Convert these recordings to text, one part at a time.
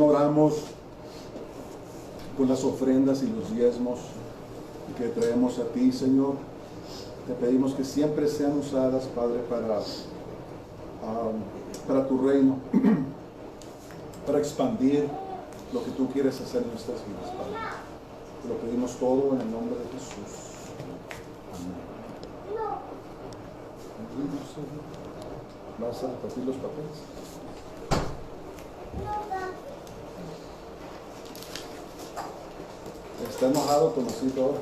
oramos por las ofrendas y los diezmos que traemos a ti, Señor. Te pedimos que siempre sean usadas, Padre, para tu reino, para expandir lo que tú quieres hacer en nuestras vidas, Padre. Te lo pedimos todo en el nombre de Jesús. Amén. ¿Vas a repartir los papeles? ¿Está enojado Tomasito ahora?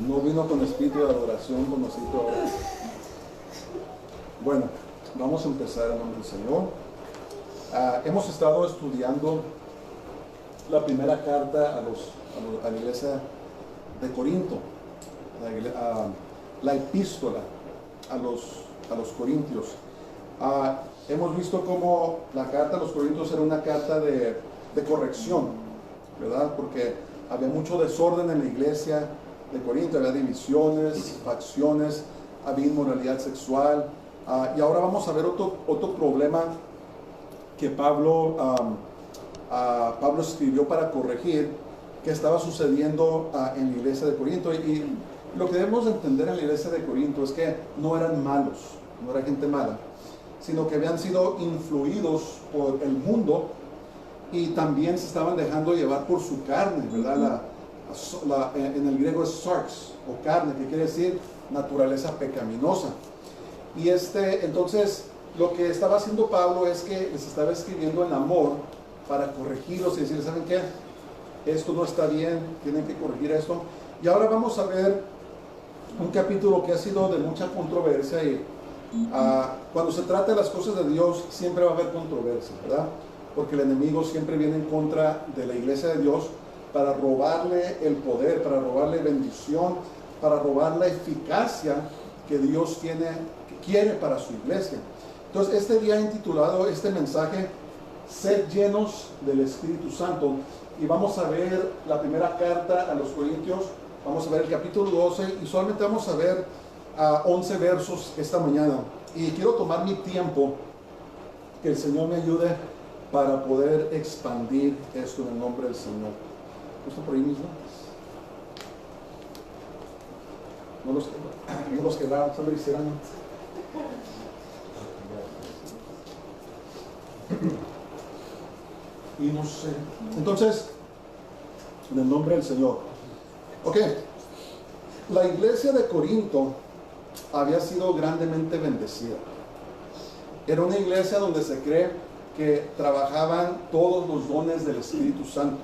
No vino con espíritu de adoración, Tomasito ahora. Bueno, vamos a empezar en nombre del Señor. Hemos estado estudiando la primera carta a la iglesia de Corinto, la epístola a los corintios. Hemos visto cómo la carta a los corintios era una carta de corrección, ¿verdad? Porque había mucho desorden en la iglesia de Corinto, había divisiones, facciones, había inmoralidad sexual. Y ahora vamos a ver otro problema que Pablo escribió para corregir, que estaba sucediendo en la iglesia de Corinto. Y lo que debemos entender en la iglesia de Corinto es que no eran malos, no era gente mala, sino que habían sido influidos por el mundo y también se estaban dejando llevar por su carne, ¿verdad? En el griego es sarx, o carne, que quiere decir naturaleza pecaminosa. Y entonces lo que estaba haciendo Pablo es que les estaba escribiendo en amor para corregirlos y decir, ¿saben qué? Esto no está bien, tienen que corregir esto. Y ahora vamos a ver un capítulo que ha sido de mucha controversia y cuando se trata de las cosas de Dios siempre va a haber controversia, ¿verdad? Porque el enemigo siempre viene en contra de la iglesia de Dios para robarle el poder, para robarle bendición, para robar la eficacia que Dios quiere para su iglesia. Entonces, este día he intitulado este mensaje, Sed llenos del Espíritu Santo. Y vamos a ver la primera carta a los Corintios, vamos a ver el capítulo 12 y solamente vamos a ver 11 versos esta mañana. Y quiero tomar mi tiempo, que el Señor me ayude para poder expandir esto en el nombre del Señor. ¿Está por ahí mismo? No los quebraron, solo hicieron. Y no sé. Entonces, en el nombre del Señor. Ok. La iglesia de Corinto había sido grandemente bendecida. Era una iglesia donde se cree que trabajaban todos los dones del Espíritu Santo.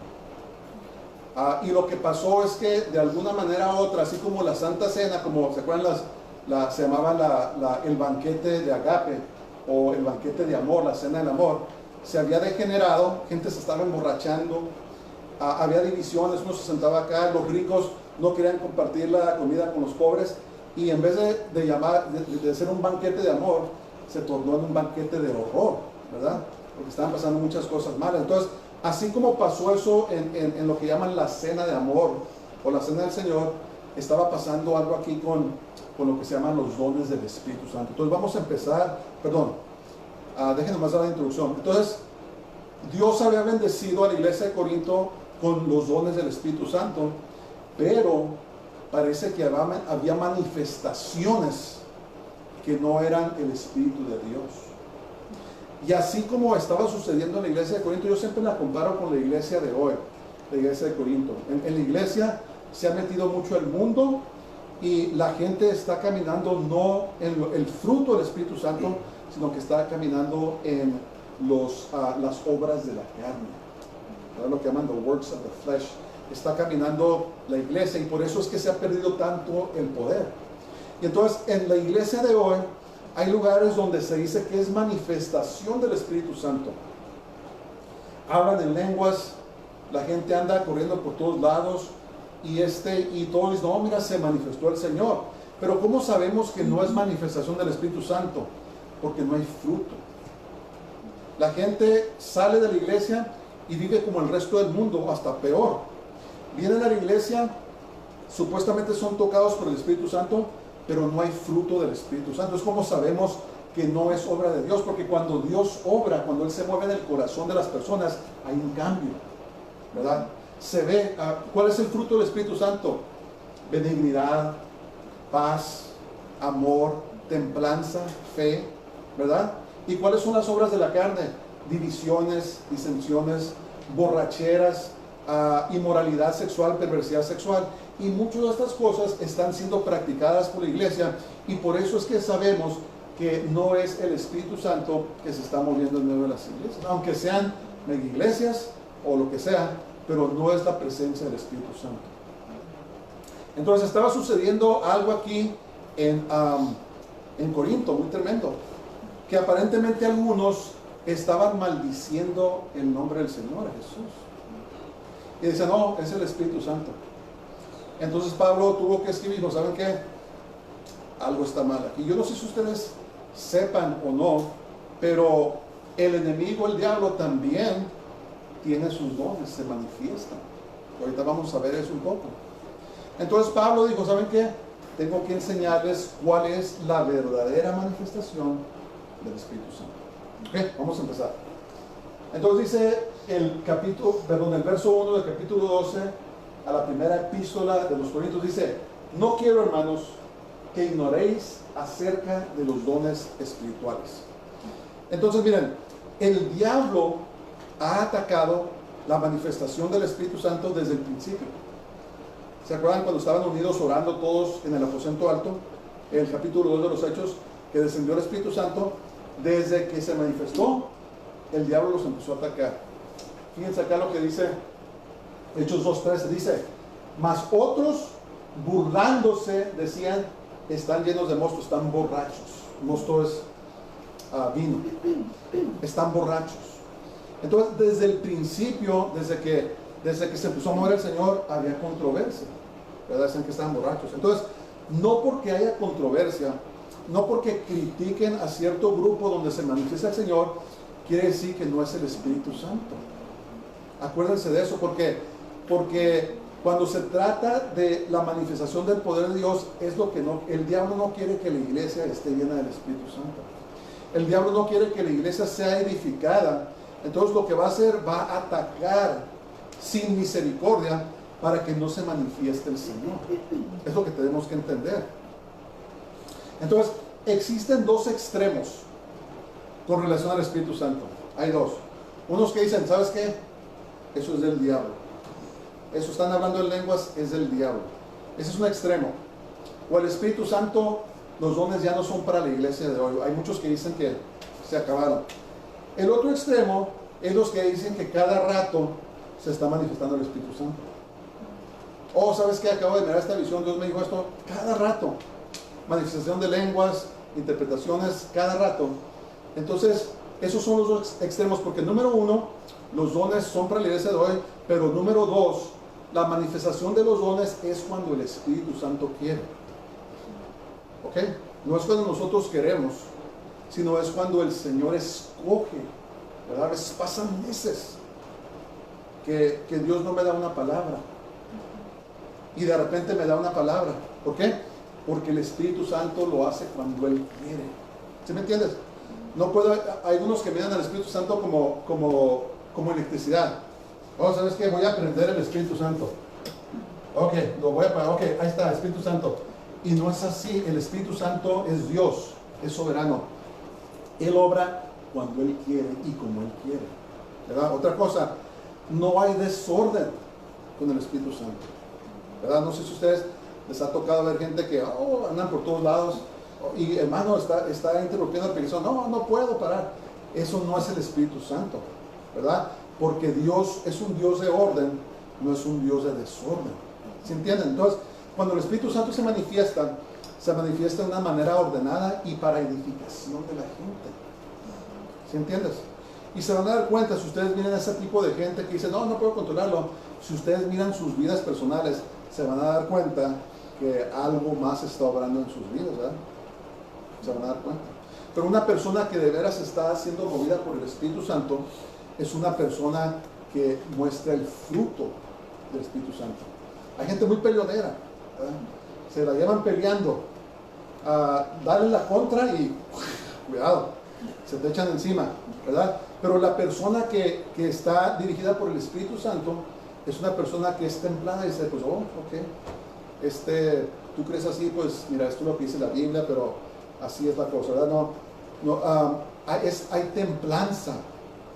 Y lo que pasó es que de alguna manera u otra, así como la Santa Cena, como se acuerdan, se llamaba el banquete de agape o el banquete de amor, la cena del amor, se había degenerado, gente se estaba emborrachando, había divisiones, uno se sentaba acá, los ricos no querían compartir la comida con los pobres, y en vez de ser un banquete de amor, se tornó en un banquete de horror, ¿verdad? Porque estaban pasando muchas cosas malas. Entonces, así como pasó eso en lo que llaman la cena de amor o la cena del Señor, estaba pasando algo aquí con lo que se llaman los dones del Espíritu Santo. Entonces vamos a empezar, déjenme más dar la introducción. Entonces, Dios había bendecido a la iglesia de Corinto con los dones del Espíritu Santo, pero parece que había manifestaciones que no eran el Espíritu de Dios. Y así como estaba sucediendo en la iglesia de Corinto, yo siempre la comparo con la iglesia de hoy, la iglesia de Corinto. En la iglesia se ha metido mucho el mundo y la gente está caminando no en el fruto del Espíritu Santo, sino que está caminando en las obras de la carne, ¿verdad? Lo que llaman the works of the flesh. Está caminando la iglesia y por eso es que se ha perdido tanto el poder. Y entonces en la iglesia de hoy hay lugares donde se dice que es manifestación del Espíritu Santo. Hablan en lenguas, la gente anda corriendo por todos lados, y todos dicen, no, mira, se manifestó el Señor. Pero ¿cómo sabemos que no es manifestación del Espíritu Santo? Porque no hay fruto. La gente sale de la iglesia y vive como el resto del mundo, hasta peor. Vienen a la iglesia, supuestamente son tocados por el Espíritu Santo, pero no hay fruto del Espíritu Santo. Es como sabemos que no es obra de Dios, porque cuando Dios obra, cuando Él se mueve en el corazón de las personas, hay un cambio, ¿verdad? Se ve, ¿cuál es el fruto del Espíritu Santo? Benignidad, paz, amor, templanza, fe, ¿verdad? ¿Y cuáles son las obras de la carne? Divisiones, disensiones, borracheras, inmoralidad sexual, perversidad sexual. Y muchas de estas cosas están siendo practicadas por la iglesia, y por eso es que sabemos que no es el Espíritu Santo que se está moviendo en medio de las iglesias, aunque sean mega iglesias o lo que sea, pero no es la presencia del Espíritu Santo. Entonces estaba sucediendo algo aquí en Corinto, muy tremendo, que aparentemente algunos estaban maldiciendo el nombre del Señor, Jesús, y decían, no, es el Espíritu Santo. Entonces Pablo tuvo que escribir, dijo, ¿saben qué? Algo está mal aquí. Yo no sé si ustedes sepan o no, pero el enemigo, el diablo, también tiene sus dones, se manifiestan. Ahorita vamos a ver eso un poco. Entonces Pablo dijo, ¿saben qué? Tengo que enseñarles cuál es la verdadera manifestación del Espíritu Santo. Ok, vamos a empezar. Entonces dice el verso 1 del capítulo 12 a la primera epístola de los Corintios, dice, no quiero, hermanos, que ignoréis acerca de los dones espirituales. Entonces miren, el diablo ha atacado la manifestación del Espíritu Santo desde el principio. ¿Se acuerdan cuando estaban unidos orando todos en el aposento alto? El capítulo 2 de los Hechos, que descendió el Espíritu Santo. Desde que se manifestó, el diablo los empezó a atacar. Fíjense acá lo que dice Hechos 2:13, dice, mas otros, burlándose, decían, están llenos de mosto, están borrachos. Mosto es vino. Están borrachos. Entonces, desde el principio, desde que se empezó a mover el Señor, había controversia, ¿verdad? Decían que estaban borrachos. Entonces, no porque haya controversia, no porque critiquen a cierto grupo donde se manifiesta el Señor, quiere decir que no es el Espíritu Santo. Acuérdense de eso, porque cuando se trata de la manifestación del poder de Dios, es lo que el diablo no quiere que la iglesia esté llena del Espíritu Santo. El diablo no quiere que la iglesia sea edificada. Entonces lo que va a hacer, va a atacar sin misericordia para que no se manifieste el Señor. Es lo que tenemos que entender. Entonces, existen dos extremos con relación al Espíritu Santo. Hay dos. Unos que dicen, ¿sabes qué? Eso es del diablo. Eso están hablando en lenguas, es del diablo. Ese es un extremo. O el Espíritu Santo, los dones ya no son para la iglesia de hoy. Hay muchos que dicen que se acabaron. El otro extremo es los que dicen que cada rato se está manifestando el Espíritu Santo. Oh, ¿sabes qué? Acabo de mirar esta visión, Dios me dijo esto. Cada rato. Manifestación de lenguas, interpretaciones, cada rato. Entonces, esos son los dos extremos, porque número uno, los dones son para la iglesia de hoy, pero número dos, la manifestación de los dones es cuando el Espíritu Santo quiere. ¿Ok? No es cuando nosotros queremos, sino es cuando el Señor escoge, ¿verdad? A veces pasan meses que Dios no me da una palabra, y de repente me da una palabra. ¿Por qué? Porque el Espíritu Santo lo hace cuando Él quiere. ¿Sí me entiendes? No puedo, hay algunos que miran al Espíritu Santo como electricidad. Oh, ¿sabes qué? Voy a prender el Espíritu Santo. Ok, lo voy a apagar. Ok, ahí está, Espíritu Santo. Y no es así. El Espíritu Santo es Dios, es soberano. Él obra cuando Él quiere y como Él quiere, ¿verdad? Otra cosa, no hay desorden con el Espíritu Santo, ¿verdad? No sé si a ustedes les ha tocado ver gente que andan por todos lados y hermano está interrumpiendo la predicación. No puedo parar. Eso no es el Espíritu Santo, ¿verdad? Porque Dios es un Dios de orden, no es un Dios de desorden. ¿Se entienden? Entonces, cuando el Espíritu Santo se manifiesta de una manera ordenada y para edificación de la gente. ¿Sí entiendes? Y se van a dar cuenta, si ustedes miran a ese tipo de gente que dice, no puedo controlarlo, si ustedes miran sus vidas personales, se van a dar cuenta que algo más está obrando en sus vidas, ¿verdad? Se van a dar cuenta. Pero una persona que de veras está siendo movida por el Espíritu Santo es una persona que muestra el fruto del Espíritu Santo. Hay gente muy peleonera, ¿verdad? Se la llevan peleando, darle la contra y cuidado, se te echan encima, ¿verdad? Pero la persona que está dirigida por el Espíritu Santo es una persona que es templada y dice, pues, oh, ok, tú crees así, pues mira, esto es lo que dice la Biblia, pero así es la cosa, ¿verdad? Hay templanza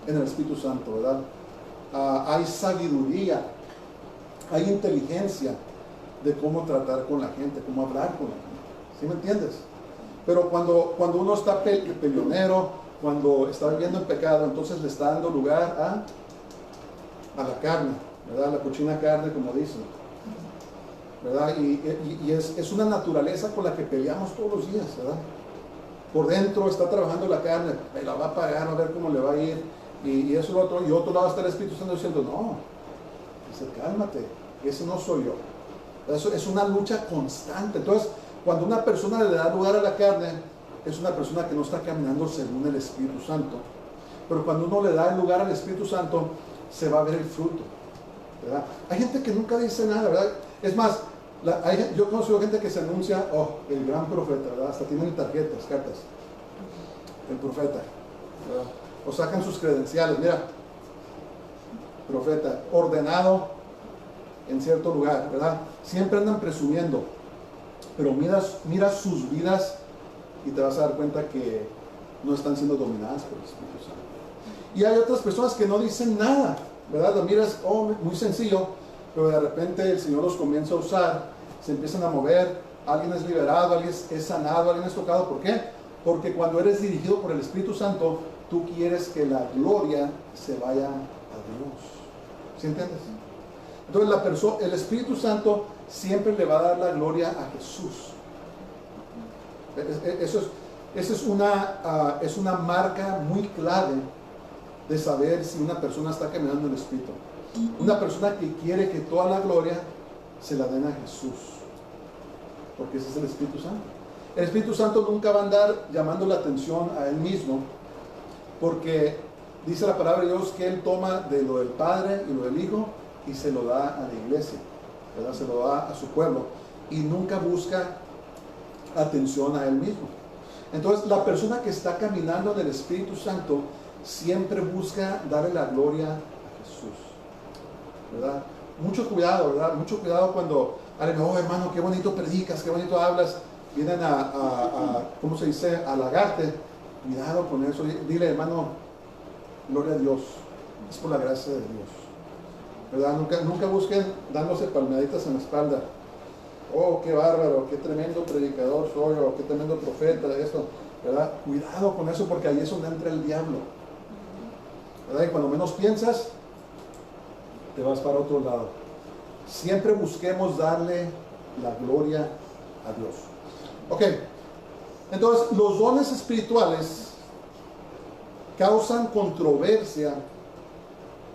en el Espíritu Santo, ¿verdad? Hay sabiduría, hay inteligencia de cómo tratar con la gente, cómo hablar con la gente, ¿sí me entiendes? Pero cuando uno está peleonero, cuando está viviendo en pecado, entonces le está dando lugar a la carne, ¿verdad? La cochina carne, como dicen, ¿verdad? Y es una naturaleza con la que peleamos todos los días, ¿verdad? Por dentro está trabajando la carne, me la va a pagar, a ver cómo le va a ir, y eso lo otro, y otro lado está el Espíritu Santo diciendo, no, dice, cálmate, ese no soy yo. Eso es una lucha constante. Entonces, cuando una persona le da lugar a la carne, es una persona que no está caminando según el Espíritu Santo. Pero cuando uno le da el lugar al Espíritu Santo, se va a ver el fruto, ¿verdad? Hay gente que nunca dice nada, ¿verdad? Es más, yo conozco gente que se anuncia, oh, el gran profeta, ¿verdad? Hasta tienen tarjetas, cartas, el profeta, ¿verdad? O sacan sus credenciales, mira, profeta, ordenado en cierto lugar, ¿verdad? Siempre andan presumiendo, pero mira sus vidas y te vas a dar cuenta que no están siendo dominadas por el Espíritu Santo. Y hay otras personas que no dicen nada, ¿verdad? Lo miras, oh, muy sencillo, pero de repente el Señor los comienza a usar, se empiezan a mover, alguien es liberado, alguien es sanado, alguien es tocado. ¿Por qué? Porque cuando eres dirigido por el Espíritu Santo, tú quieres que la gloria se vaya a Dios. ¿Sí entiendes? Entonces el Espíritu Santo siempre le va a dar la gloria a Jesús. Eso es una marca muy clave de saber si una persona está caminando en el Espíritu. Una persona que quiere que toda la gloria se la den a Jesús, porque ese es el Espíritu Santo. El Espíritu Santo nunca va a andar llamando la atención a Él mismo, porque dice la palabra de Dios que Él toma de lo del Padre y lo del Hijo y se lo da a la iglesia, ¿verdad? Se lo da a su pueblo y nunca busca atención a Él mismo. Entonces la persona que está caminando en el Espíritu Santo siempre busca darle la gloria a Jesús, ¿verdad? Mucho cuidado, ¿verdad? Mucho cuidado cuando alguien, oh hermano, qué bonito predicas, qué bonito hablas, vienen ¿cómo se dice? A halagarte. Cuidado con eso. Dile, hermano, gloria a Dios, es por la gracia de Dios, ¿verdad? Nunca busquen dándose palmaditas en la espalda. Oh, qué bárbaro, qué tremendo predicador soy, o qué tremendo profeta de esto, ¿verdad? Cuidado con eso, porque ahí es donde entra el diablo, ¿verdad? Y cuando menos piensas, te vas para otro lado. Siempre busquemos darle la gloria a Dios. Ok, entonces los dones espirituales causan controversia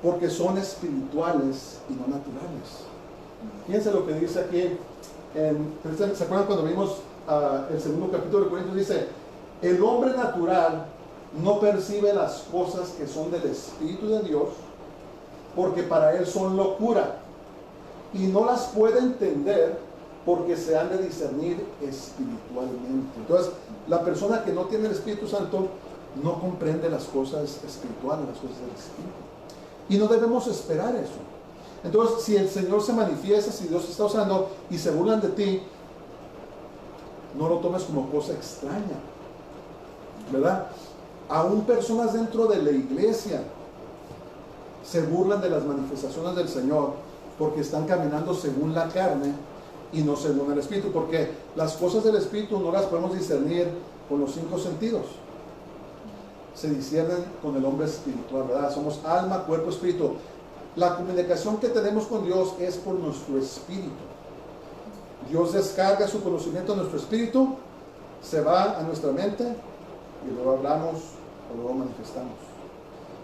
porque son espirituales y no naturales. Fíjense lo que dice aquí. ¿Se acuerdan cuando vimos el segundo capítulo de Corintios? Dice, el hombre natural no percibe las cosas que son del Espíritu de Dios, porque para él son locura, y no las puede entender porque se han de discernir espiritualmente. Entonces, la persona que no tiene el Espíritu Santo no comprende las cosas espirituales, las cosas del Espíritu. Y no debemos esperar eso. Entonces, si el Señor se manifiesta, si Dios está usando y se burlan de ti, no lo tomes como cosa extraña, ¿verdad? Aún personas dentro de la iglesia se burlan de las manifestaciones del Señor porque están caminando según la carne y no según el Espíritu, porque las cosas del Espíritu no las podemos discernir con los 5 sentidos. Se disciernen con el hombre espiritual, ¿verdad? Somos alma, cuerpo, espíritu. La comunicación que tenemos con Dios es por nuestro espíritu. Dios descarga su conocimiento en nuestro espíritu, se va a nuestra mente y luego hablamos o luego manifestamos.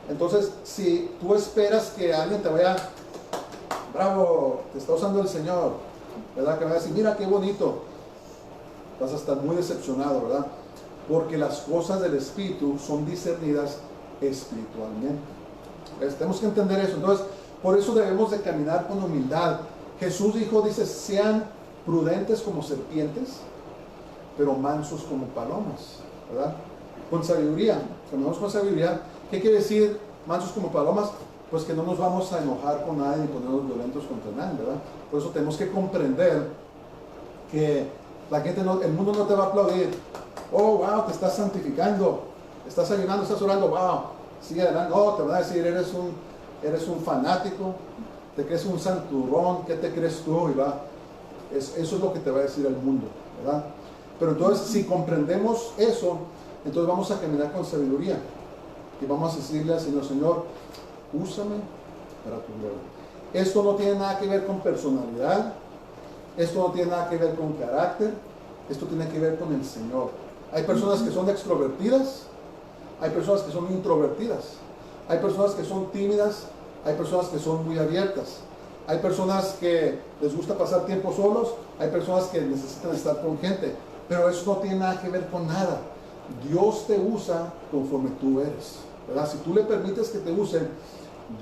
Entonces, si tú esperas que alguien te vaya, bravo, te está usando el Señor, ¿verdad? Que van a decir, mira qué bonito. Vas a estar muy decepcionado, ¿verdad? Porque las cosas del Espíritu son discernidas espiritualmente. Tenemos que entender eso. Entonces, por eso debemos de caminar con humildad. Jesús dice, sean prudentes como serpientes, pero mansos como palomas, ¿verdad? Con sabiduría. Caminamos con sabiduría. ¿Qué quiere decir mansos como palomas? Pues que no nos vamos a enojar con nadie ni ponernos violentos contra nadie, ¿verdad? Por eso tenemos que comprender que la gente, el mundo no te va a aplaudir. Oh, wow, te estás santificando, estás ayunando, estás orando, wow, sigue adelante. No, te van a decir, eres un fanático, te crees un santurrón, ¿qué te crees tú? Y va, eso es lo que te va a decir el mundo, ¿verdad? Pero entonces, si comprendemos eso, entonces vamos a caminar con sabiduría y vamos a decirle al Señor, Señor, úsame para tu gloria. Esto no tiene nada que ver con personalidad, esto no tiene nada que ver con carácter, esto tiene que ver con el Señor. Hay personas que son extrovertidas, hay personas que son introvertidas, hay personas que son tímidas, hay personas que son muy abiertas, hay personas que les gusta pasar tiempo solos, hay personas que necesitan estar con gente, pero eso no tiene nada que ver con nada. Dios te usa conforme tú eres, ¿verdad? Si tú le permites que te usen,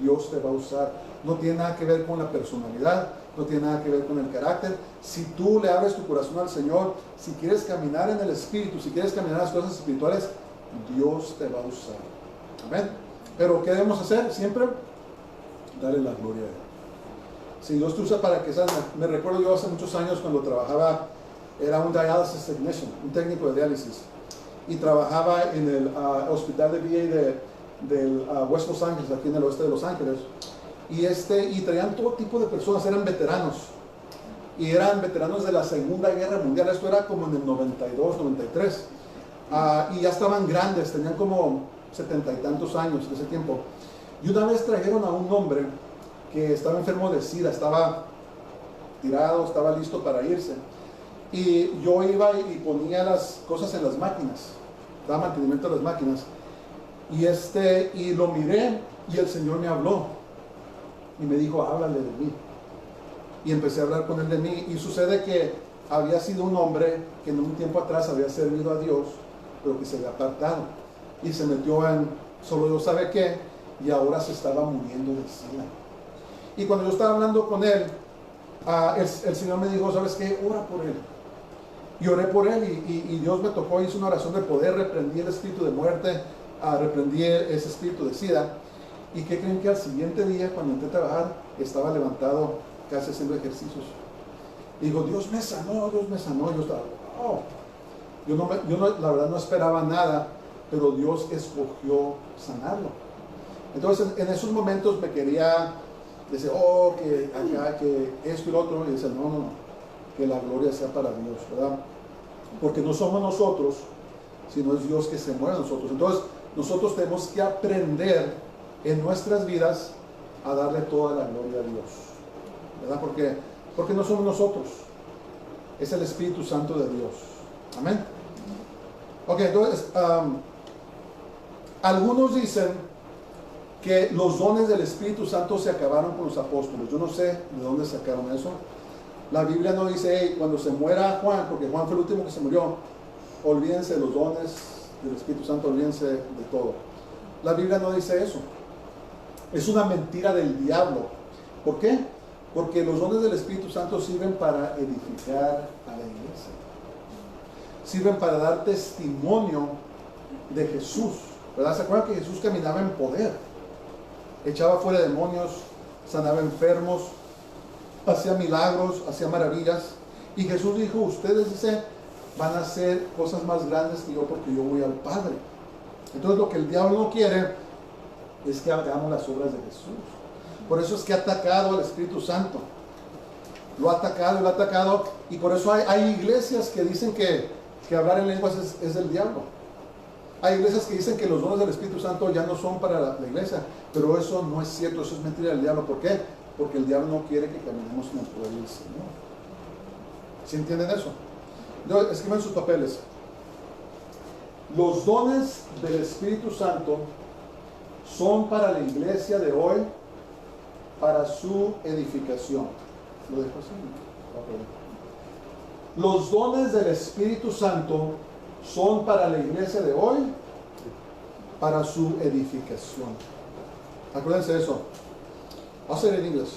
Dios te va a usar. No tiene nada que ver con la personalidad, no tiene nada que ver con el carácter. Si tú le abres tu corazón al Señor, si quieres caminar en el Espíritu, si quieres caminar en las cosas espirituales, Dios te va a usar. Amén. Pero ¿qué debemos hacer? Siempre darle la gloria a Él. Si Dios te usa para que seas, me recuerdo yo hace muchos años cuando trabajaba, era un dialysis technician, un técnico de diálisis, y trabajaba en el hospital de VA del West Los Ángeles, aquí en el oeste de Los Ángeles, y traían todo tipo de personas, eran veteranos, y eran veteranos de la Segunda Guerra Mundial. Esto era como en el 92, 93, y ya estaban grandes, tenían como 70 y tantos años en ese tiempo. Y una vez trajeron a un hombre que estaba enfermo de SIDA, estaba tirado, estaba listo para irse, y yo iba y ponía las cosas en las máquinas, daba mantenimiento a las máquinas, y lo miré, y el Señor me habló y me dijo, háblale de mí. Y empecé a hablar con él de mí, y sucede que había sido un hombre que en un tiempo atrás había servido a Dios, pero que se había apartado y se metió en solo Dios sabe qué, y ahora se estaba muriendo de SIDA. Y cuando yo estaba hablando con él, el Señor me dijo, ¿sabes qué? Ora por él. Y oré por él, y Dios me tocó, hizo una oración de poder, reprendí el espíritu de muerte, reprendí ese espíritu de SIDA. ¿Y qué creen? Que al siguiente día, cuando entré a trabajar, estaba levantado, casi haciendo ejercicios. Y digo, Dios me sanó, Dios me sanó. Yo estaba, wow. Yo la verdad no esperaba nada, pero Dios escogió sanarlo. Entonces, en esos momentos me quería decir, oh, que acá, que esto y lo otro. Y dice, no, que la gloria sea para Dios, ¿verdad? Porque no somos nosotros, sino es Dios que se mueve a nosotros. Entonces, nosotros tenemos que aprender en nuestras vidas a darle toda la gloria a Dios, ¿verdad? Porque no somos nosotros, es el Espíritu Santo de Dios. Amén. Ok, entonces, algunos dicen que los dones del Espíritu Santo se acabaron con los apóstoles. Yo no sé de dónde sacaron eso. La Biblia no dice, hey, cuando se muera Juan, porque Juan fue el último que se murió, olvídense de los dones del Espíritu Santo, olvídense de todo. La Biblia no dice eso. Es una mentira del diablo. ¿Por qué? Porque los dones del Espíritu Santo sirven para edificar a la iglesia. Sirven para dar testimonio de Jesús, ¿verdad? ¿Se acuerdan que Jesús caminaba en poder? Echaba fuera demonios, sanaba enfermos, hacía milagros, hacía maravillas. Y Jesús dijo, ustedes, dice, van a hacer cosas más grandes que yo, porque yo voy al Padre. Entonces lo que el diablo no quiere es que hagamos las obras de Jesús. Por eso es que ha atacado al Espíritu Santo. Lo ha atacado, y por eso hay iglesias que dicen que hablar en lenguas es del diablo. Hay iglesias que dicen que los dones del Espíritu Santo ya no son para la iglesia, pero eso no es cierto, eso es mentira del diablo. ¿Por qué? Porque el diablo no quiere que caminemos en el poder del Señor. ¿Sí entienden eso? Entonces, escriban sus papeles. Los dones del Espíritu Santo son para la iglesia de hoy, para su edificación. Lo dejo así. Los dones del Espíritu Santo son para la iglesia de hoy, para su edificación. Acuérdense de eso. I'll say it in English.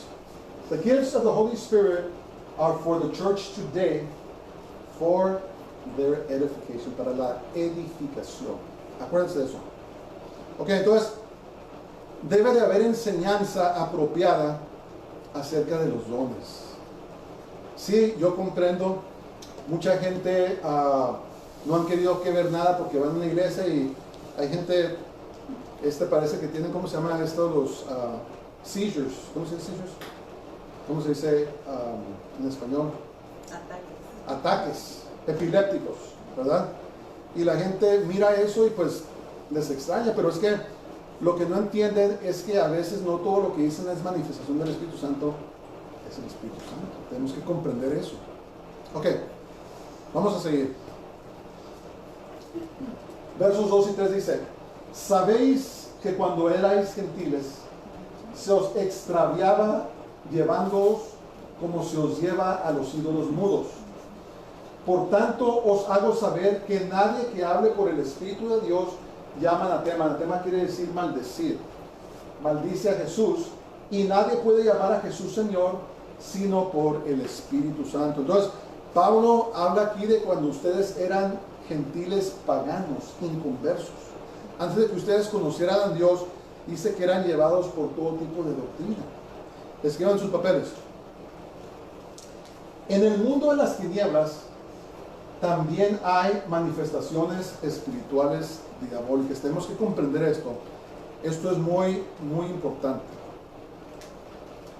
The gifts of the Holy Spirit are for the church today, for their edification, para la edificación. Acuérdense de eso. Ok, entonces, debe de haber enseñanza apropiada acerca de los dones. Sí, yo comprendo, mucha gente no han querido que ver nada porque van a una iglesia y hay gente, parece que tienen, ¿cómo se llama esto? Los seizures. ¿Cómo se dice seizures? ¿Cómo se dice en español? Ataques epilépticos, ¿verdad? Y la gente mira eso y pues les extraña, pero es que lo que no entienden es que a veces no todo lo que dicen es manifestación del Espíritu Santo, es el Espíritu Santo. Tenemos que comprender eso. Ok, vamos a seguir. Versos 2 y 3 dice: sabéis que cuando erais gentiles se os extraviaba llevándoos como se os lleva a los ídolos mudos. Por tanto os hago saber que nadie que hable por el Espíritu de Dios llama anatema. Anatema quiere decir maldecir. Maldice a Jesús, y nadie puede llamar a Jesús Señor sino por el Espíritu Santo. Entonces Pablo habla aquí de cuando ustedes eran gentiles paganos, inconversos. Antes de que ustedes conocieran a Dios, dice que eran llevados por todo tipo de doctrina. Escriban sus papeles. En el mundo de las tinieblas también hay manifestaciones espirituales diabólicas. Tenemos que comprender esto. Esto es muy, muy importante.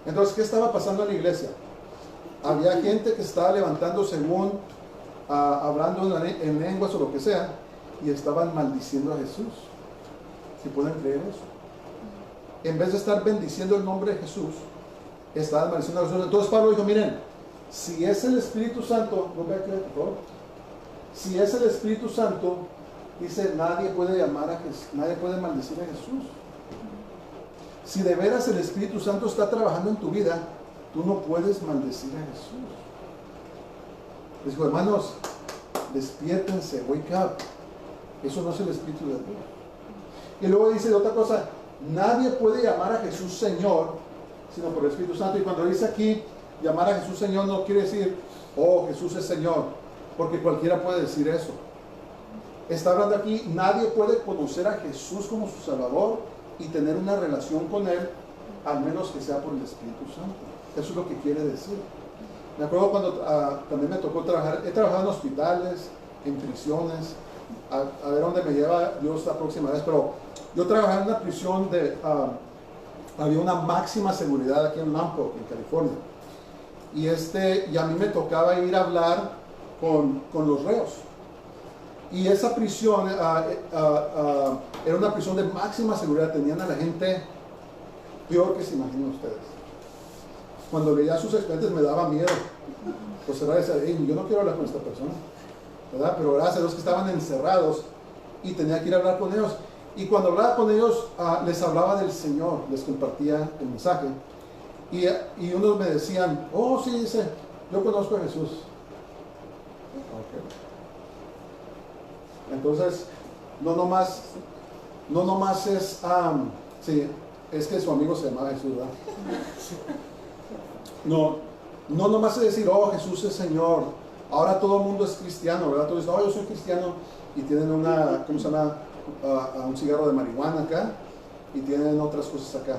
Entonces, ¿qué estaba pasando en la iglesia? Había gente que estaba levantando según hablando en lenguas o lo que sea, y estaban maldiciendo a Jesús. ¿Si pueden creer eso? En vez de estar bendiciendo el nombre de Jesús, estaban maldiciendo a Jesús. Entonces Pablo dijo: miren, si es el Espíritu Santo, por favor. Si es el Espíritu Santo, dice, nadie puede llamar a Jesús, nadie puede maldecir a Jesús. Si de veras el Espíritu Santo está trabajando en tu vida, tú no puedes maldecir a Jesús. Les digo, hermanos, despiértense, wake up. Eso no es el Espíritu de Dios. Y luego dice otra cosa: nadie puede llamar a Jesús Señor sino por el Espíritu Santo. Y cuando dice aquí llamar a Jesús Señor, no quiere decir, oh, Jesús es Señor, porque cualquiera puede decir eso. Está hablando aquí, nadie puede conocer a Jesús como su Salvador y tener una relación con Él, al menos que sea por el Espíritu Santo. Eso es lo que quiere decir. Me acuerdo cuando también me tocó trabajar, he trabajado en hospitales, en prisiones, a ver dónde me lleva Dios la próxima vez, pero yo trabajaba en una prisión había una máxima seguridad aquí en Lompoc, en California, y a mí me tocaba ir a hablar con los reos, y esa prisión era una prisión de máxima seguridad. Tenían a la gente peor que se imaginan ustedes. Cuando leía sus expedientes me daba miedo. Pues era decir, hey, yo no quiero hablar con esta persona, ¿verdad? Pero gracias a Dios que estaban encerrados y tenía que ir a hablar con ellos. Y cuando hablaba con ellos, les hablaba del Señor, les compartía el mensaje. Y unos me decían, oh, sí, dice, yo conozco a Jesús. Okay. Entonces, no nomás es, sí, es que su amigo se llamaba Jesús, ¿verdad? No nomás es decir, oh, Jesús es Señor. Ahora todo el mundo es cristiano, ¿verdad? Todos dicen, oh, yo soy cristiano, y tienen ¿cómo se llama? Un cigarro de marihuana acá, y tienen otras cosas acá.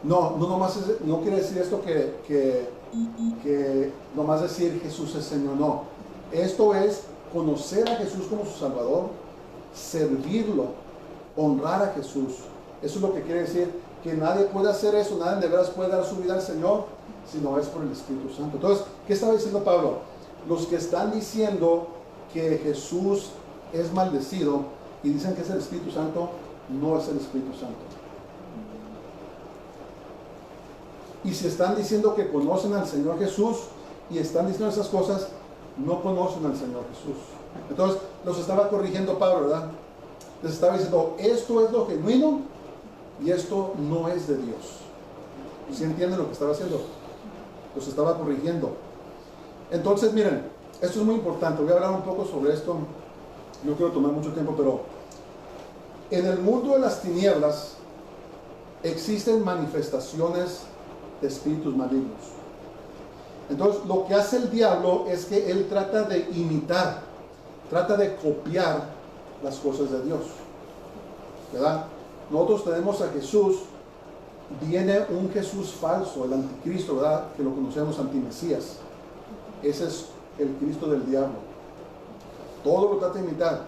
No quiere decir esto que nomás decir Jesús es Señor, no. Esto es conocer a Jesús como su Salvador, servirlo, honrar a Jesús. Eso es lo que quiere decir, que nadie puede hacer eso, nadie de veras puede dar su vida al Señor, si no es por el Espíritu Santo. Entonces, ¿qué estaba diciendo Pablo? Los que están diciendo que Jesús es maldecido y dicen que es el Espíritu Santo, no es el Espíritu Santo. Y si están diciendo que conocen al Señor Jesús y están diciendo esas cosas, no conocen al Señor Jesús. Entonces, los estaba corrigiendo Pablo, ¿verdad? Les estaba diciendo, esto es lo genuino y esto no es de Dios. ¿Sí entienden lo que estaba haciendo? Los estaba corrigiendo. Entonces, miren, esto es muy importante. Voy a hablar un poco sobre esto. No quiero tomar mucho tiempo, pero en el mundo de las tinieblas existen manifestaciones de espíritus malignos. Entonces, lo que hace el diablo es que él trata de imitar, trata de copiar las cosas de Dios, ¿verdad? Nosotros tenemos a Jesús, viene un Jesús falso, el anticristo, ¿verdad? Que lo conocemos, antimesías. Ese es el Cristo del diablo. Todo lo trata de imitar.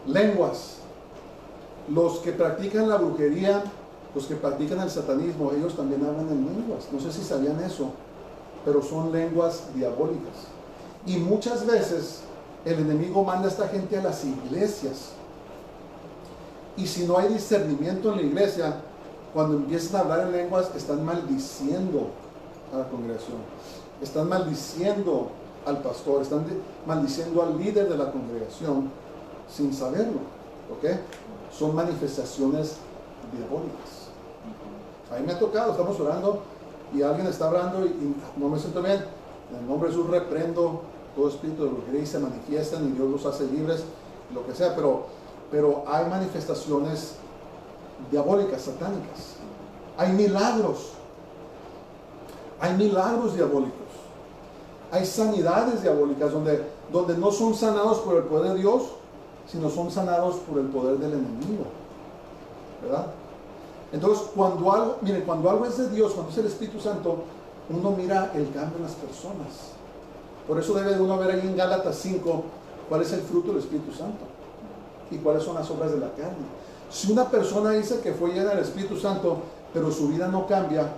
Lenguas. Los que practican la brujería, los que practican el satanismo, ellos también hablan en lenguas. No sé si sabían eso, pero son lenguas diabólicas. Y muchas veces el enemigo manda a esta gente a las iglesias. Y si no hay discernimiento en la iglesia, cuando empiezan a hablar en lenguas, están maldiciendo a la congregación. Están maldiciendo al pastor, están maldiciendo al líder de la congregación sin saberlo. ¿Ok? Son manifestaciones diabólicas. A mí me ha tocado, estamos orando y alguien está hablando y no me siento bien. En el nombre de Jesús reprendo todo espíritu de brujería y se manifiestan y Dios los hace libres, lo que sea, pero hay manifestaciones diabólicas, satánicas. Hay milagros diabólicos. Hay sanidades diabólicas donde no son sanados por el poder de Dios, sino son sanados por el poder del enemigo, ¿verdad? Entonces, cuando algo es de Dios, cuando es el Espíritu Santo, uno mira el cambio en las personas. Por eso debe de uno ver ahí en Gálatas 5 cuál es el fruto del Espíritu Santo y cuáles son las obras de la carne. Si una persona dice que fue llena del Espíritu Santo, pero su vida no cambia,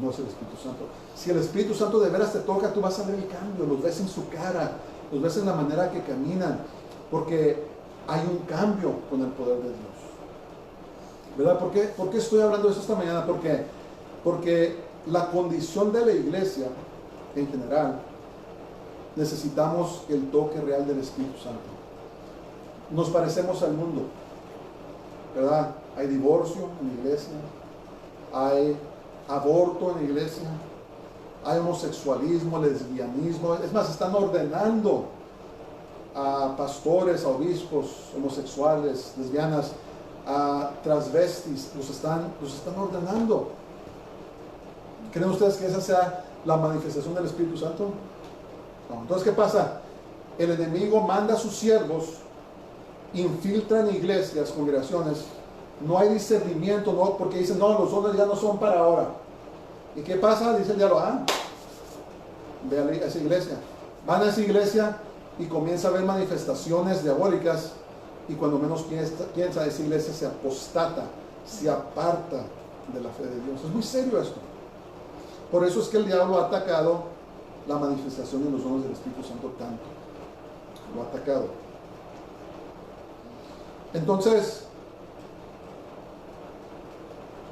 no es el Espíritu Santo. Si el Espíritu Santo de veras te toca, tú vas a ver el cambio, los ves en su cara, los ves en la manera que caminan, porque hay un cambio con el poder de Dios, ¿verdad? ¿Por qué estoy hablando de eso esta mañana? Porque la condición de la iglesia en general, necesitamos el toque real del Espíritu Santo. Nos parecemos al mundo, ¿verdad? Hay divorcio en la iglesia, hay aborto en la iglesia, hay homosexualismo, lesbianismo. Es más, están ordenando a pastores, a obispos homosexuales, lesbianas, a transvestis, los están ordenando. ¿Creen ustedes que esa sea la manifestación del Espíritu Santo? No. Entonces, ¿qué pasa? El enemigo manda a sus siervos, infiltran iglesias, congregaciones, no hay discernimiento, no, porque dicen, no, los hombres ya no son para ahora. ¿Y qué pasa? Dice el diablo, ve a esa iglesia. Van a esa iglesia y comienza a haber manifestaciones diabólicas, y cuando menos piensa, esa iglesia se apostata, se aparta de la fe de Dios. Es muy serio esto. Por eso es que el diablo ha atacado la manifestación de los dones del Espíritu Santo tanto. Lo ha atacado. Entonces,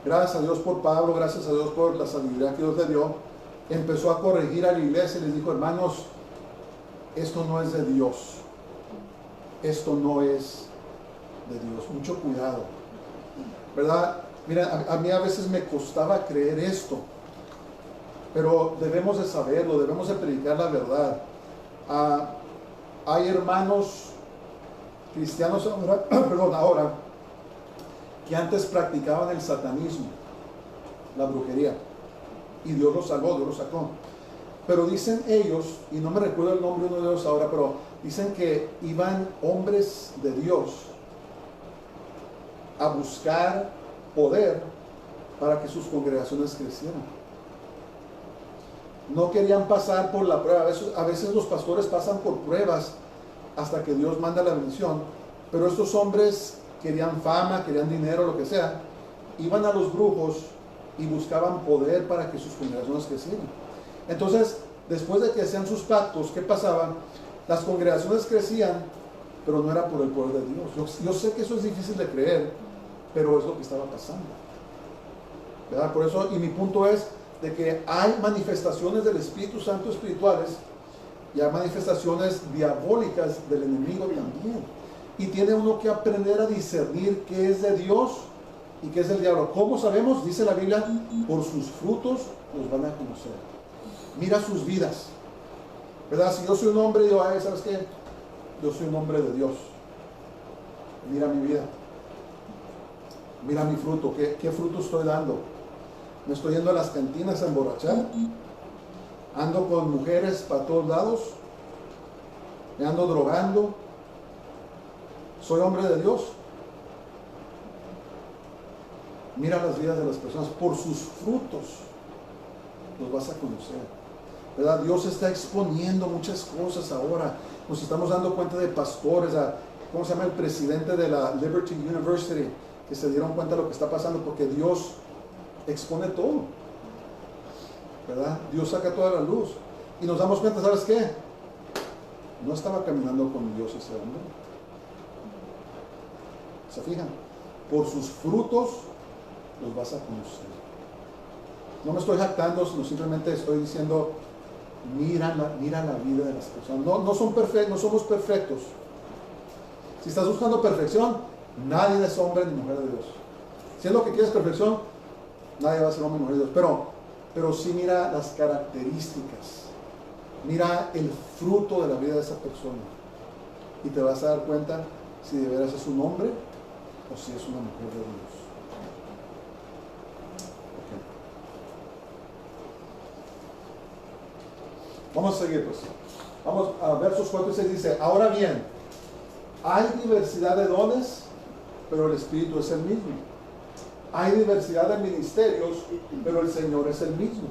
gracias a Dios por Pablo, gracias a Dios por la sabiduría que Dios le dio, empezó a corregir a la iglesia y les dijo, hermanos, esto no es de Dios. Esto no es de Dios. Mucho cuidado, ¿verdad? Mira, a mí a veces me costaba creer esto, pero debemos de saberlo, debemos de predicar la verdad. Hay hermanos cristianos ahora que antes practicaban el satanismo, la brujería, y Dios los salvó, Dios los sacó. Pero dicen ellos, y no me recuerdo el nombre de uno de ellos ahora, pero dicen que iban hombres de Dios a buscar poder para que sus congregaciones crecieran. No querían pasar por la prueba. A veces los pastores pasan por pruebas hasta que Dios manda la bendición, pero estos hombres querían fama, querían dinero, lo que sea, iban a los brujos y buscaban poder para que sus congregaciones crecieran. Entonces, después de que hacían sus pactos, ¿qué pasaba? Las congregaciones crecían, pero no era por el poder de Dios. Yo sé que eso es difícil de creer, pero es lo que estaba pasando, ¿verdad? Por eso, y mi punto es de que hay manifestaciones del Espíritu Santo espirituales y hay manifestaciones diabólicas del enemigo también. Y tiene uno que aprender a discernir qué es de Dios y qué es del diablo. ¿Cómo sabemos? Dice la Biblia, por sus frutos los van a conocer. Mira sus vidas, ¿verdad? Si yo soy un hombre, digo, ay, ¿sabes qué? Yo soy un hombre de Dios. Mira mi vida. Mira mi fruto. ¿Qué fruto estoy dando? ¿Me estoy yendo a las cantinas a emborrachar? ¿Ando con mujeres para todos lados? ¿Me ando drogando? ¿Soy hombre de Dios? Mira las vidas de las personas. Por sus frutos los vas a conocer, ¿verdad? Dios está exponiendo muchas cosas ahora. Nos estamos dando cuenta de pastores, ¿cómo se llama? El presidente de la Liberty University, que se dieron cuenta de lo que está pasando, porque Dios expone todo, ¿verdad? Dios saca toda la luz. Y nos damos cuenta, ¿sabes qué? No estaba caminando con Dios ese hombre. ¿Se fijan? Por sus frutos los vas a conocer. No me estoy jactando, sino simplemente estoy diciendo, mira la vida de las personas. No somos perfectos. Si estás buscando perfección, nadie es hombre ni mujer de Dios. Si es lo que quieres perfección, nadie va a ser hombre ni mujer de Dios. Pero sí mira las características. Mira el fruto de la vida de esa persona. Y te vas a dar cuenta si de veras es un hombre o si es una mujer de Dios. Vamos a seguir, pues. Vamos a versos 4 y 6. Dice, ahora bien, hay diversidad de dones, pero el Espíritu es el mismo. Hay diversidad de ministerios, pero el Señor es el mismo.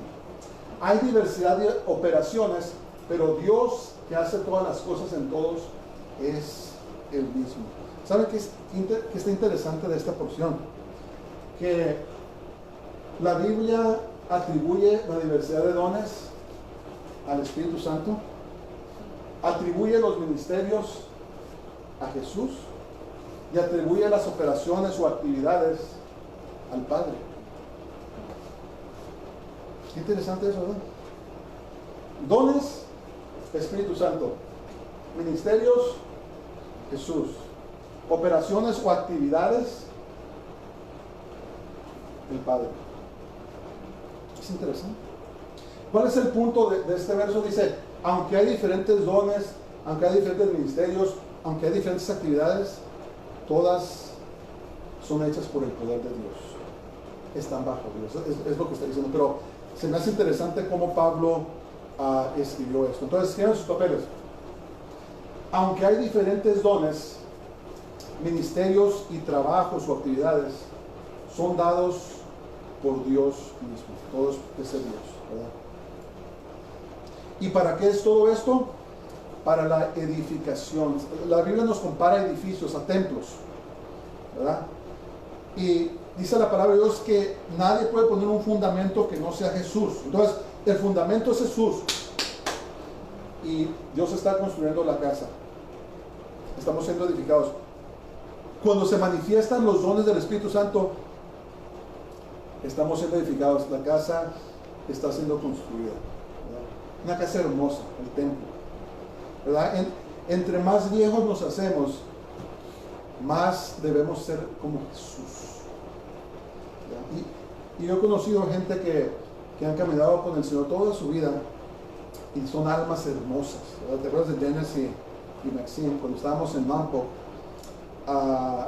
Hay diversidad de operaciones, pero Dios, que hace todas las cosas en todos, es el mismo. ¿Saben qué está interesante de esta porción? Que la Biblia atribuye la diversidad de dones al Espíritu Santo, atribuye los ministerios a Jesús y atribuye las operaciones o actividades al Padre. Qué interesante eso, ¿verdad? Dones, Espíritu Santo. Ministerios, Jesús. Operaciones o actividades, el Padre. Es interesante. ¿Cuál es el punto de este verso? Dice, aunque hay diferentes dones, aunque hay diferentes ministerios, aunque hay diferentes actividades, todas son hechas por el poder de Dios. Están bajo Dios. Es lo que está diciendo. Pero se me hace interesante cómo Pablo escribió esto. Entonces, escriban sus papeles. Aunque hay diferentes dones, ministerios y trabajos o actividades, son dados por Dios mismo. Todos es ese Dios, ¿verdad? ¿Y para qué es todo esto? Para la edificación. La Biblia nos compara edificios a templos, ¿verdad? Y dice la palabra de Dios que nadie puede poner un fundamento que no sea Jesús. Entonces, el fundamento es Jesús. Y Dios está construyendo la casa. Estamos siendo edificados. Cuando se manifiestan los dones del Espíritu Santo, estamos siendo edificados. La casa está siendo construida, ¿verdad? Una casa hermosa, el templo, ¿verdad? Entre más viejos nos hacemos, más debemos ser como Jesús, ¿verdad? Y yo he conocido gente que han caminado con el Señor toda su vida y son almas hermosas, ¿verdad? ¿Te acuerdas de Dennis y Maxine? Cuando estábamos en Mampo, a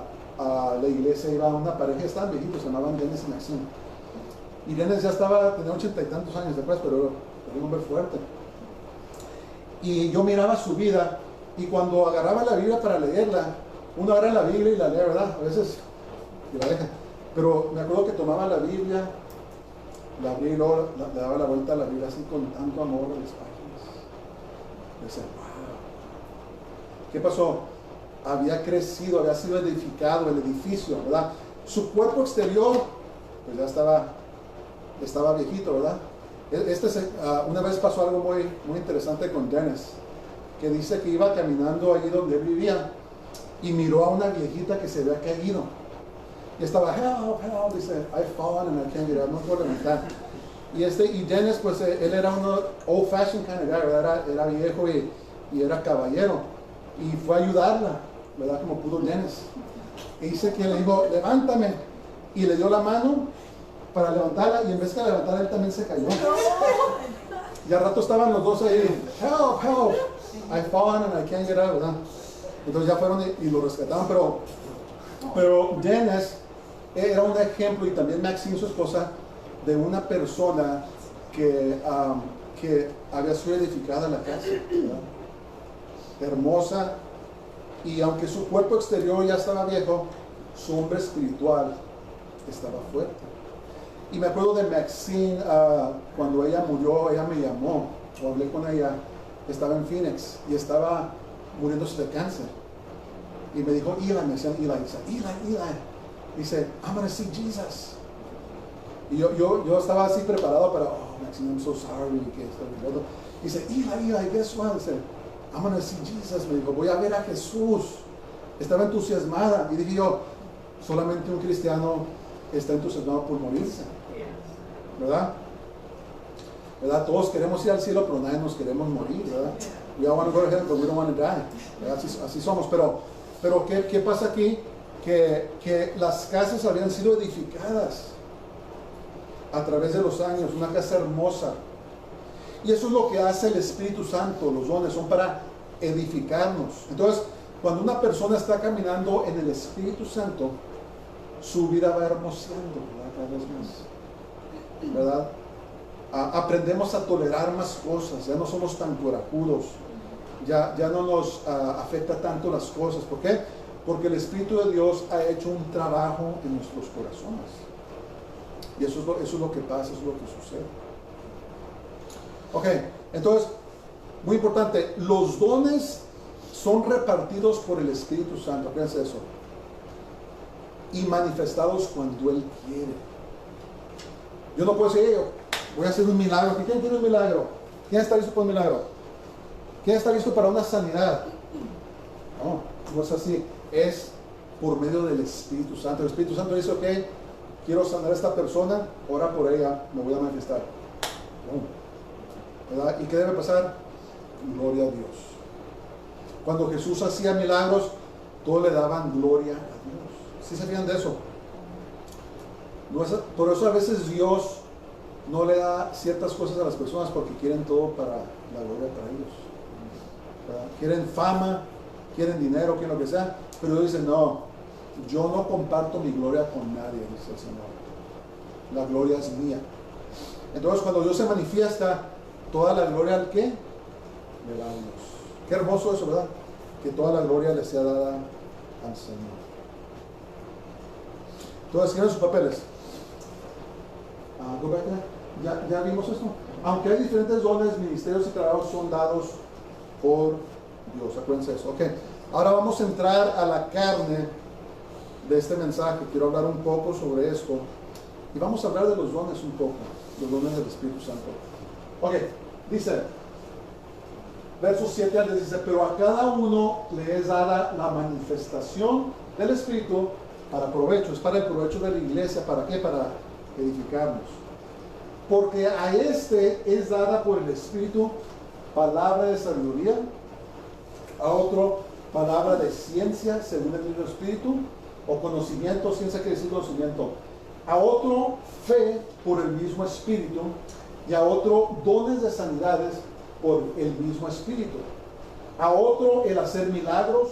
la iglesia iba una pareja, estaban viejitos, se llamaban Dennis y Maxine. Y Dennis ya tenía 80 y tantos años después, pero era un hombre fuerte. Y yo miraba su vida, y cuando agarraba la Biblia para leerla, uno agarra la Biblia y la lee, ¿verdad? A veces y la deja. Pero me acuerdo que tomaba la Biblia, la abría y luego le daba la vuelta a la Biblia así con tanto amor en las páginas. Y decía, wow. ¿Qué pasó? Había crecido, había sido edificado el edificio, ¿verdad? Su cuerpo exterior, pues ya estaba viejito, ¿verdad? Una vez pasó algo muy interesante con Dennis, que dice que iba caminando allí donde él vivía y miró a una viejita que se había caído. Y estaba, help, help, dice, I've fallen and I can't get up, no puedo levantar. Y Dennis, pues él era un old fashioned kind of guy, ¿verdad? Era viejo y era caballero. Y fue a ayudarla, ¿verdad? Como pudo Dennis. Y dice que le dijo, levántame. Y le dio la mano para levantarla, y en vez de levantarla, él también se cayó. Y al rato estaban los dos ahí, help, help, I've fallen and I can't get out, ¿verdad? Entonces ya fueron y lo rescataron, pero Dennis era un ejemplo, y también Maxine, su esposa, de una persona que había sido edificada en la casa, ¿verdad? Hermosa, y aunque su cuerpo exterior ya estaba viejo, su hombre espiritual estaba fuerte. Y me acuerdo de Maxine, cuando ella murió, ella me llamó, o hablé con ella, estaba en Phoenix y estaba muriéndose de cáncer. Y me dijo, Eli, me decían Eli, dice, I'm going to see Jesus. Y yo estaba así preparado para, oh, Maxine, I'm so sorry, que esto y lo otro. Dice, Eli, guess what? Dice, I'm going to see Jesus. Me dijo, voy a ver a Jesús. Estaba entusiasmada. Y dije yo, solamente un cristiano está entusiasmado por morirse. ¿Verdad? ¿Verdad? Todos queremos ir al cielo, pero nadie nos queremos morir, ¿verdad? We all want to go to heaven, but we don't want to die. Así somos. Pero ¿qué pasa aquí? Que las casas habían sido edificadas a través de los años, una casa hermosa. Y eso es lo que hace el Espíritu Santo. Los dones son para edificarnos. Entonces, cuando una persona está caminando en el Espíritu Santo, su vida va hermoseando, ¿verdad? Cada vez más, ¿verdad? Aprendemos a tolerar más cosas, ya no somos tan corajudos, ya no nos afecta tanto las cosas. ¿Por qué? Porque el Espíritu de Dios ha hecho un trabajo en nuestros corazones. Y eso es lo que pasa, eso es lo que sucede. Ok, entonces, muy importante, los dones son repartidos por el Espíritu Santo, fíjense eso, y manifestados cuando Él quiere. Yo no puedo decir, voy a hacer un milagro. ¿Quién quiere un milagro? ¿Quién está listo para un milagro? ¿Quién está listo para una sanidad? No es así. Es por medio del Espíritu Santo. El Espíritu Santo dice, ok, quiero sanar a esta persona, ora por ella, me voy a manifestar. ¿Verdad? ¿Y qué debe pasar? Gloria a Dios. Cuando Jesús hacía milagros, todos le daban gloria a Dios. ¿Sí se fijan de eso? Por eso a veces Dios no le da ciertas cosas a las personas, porque quieren todo para la gloria para ellos, ¿verdad? Quieren fama, quieren dinero, quieren lo que sea, pero Dios dice, no, yo no comparto mi gloria con nadie, dice el Señor. La gloria es mía. Entonces cuando Dios se manifiesta, toda la gloria ¿al qué? Le da a Dios. Qué hermoso eso, ¿verdad? Que toda la gloria le sea dada al Señor. Entonces, ¿quieren sus papeles? ¿Ya vimos esto? Aunque hay diferentes dones, ministerios y trabajos, son dados por Dios. Acuérdense eso. Ok, ahora vamos a entrar a la carne de este mensaje. Quiero hablar un poco sobre esto. Y vamos a hablar de los dones un poco. Los dones del Espíritu Santo. Ok, dice, versos 7 al 10, dice, pero a cada uno le es dada la manifestación del Espíritu para provecho. Es para el provecho de la iglesia. ¿Para qué? Para edificarnos. Porque a este es dada por el Espíritu palabra de sabiduría, a otro palabra de ciencia según el mismo Espíritu, o conocimiento. Ciencia quiere decir conocimiento. A otro fe por el mismo Espíritu, y a otro dones de sanidades por el mismo Espíritu, a otro el hacer milagros,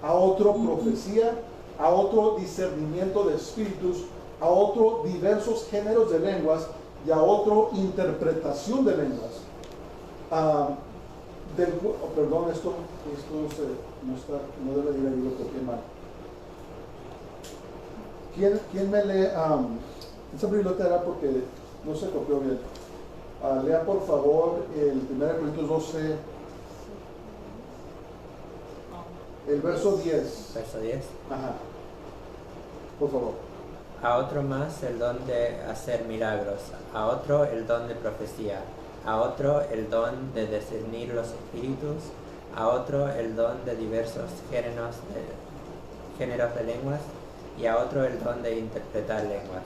a otro profecía, a otro discernimiento de espíritus, a otro diversos géneros de lenguas, y a otro interpretación de lenguas. Perdón, esto no debe ir ahí, lo toqué mal. ¿Quién me lee? Esa biblioteca era porque no se copió bien. Lea por favor el 1 Corintios 12, el verso 10. Verso 10. Ajá. Por favor. A otro más el don de hacer milagros, a otro el don de profecía, a otro el don de discernir los espíritus, a otro el don de diversos géneros de lenguas, y a otro el don de interpretar lenguas.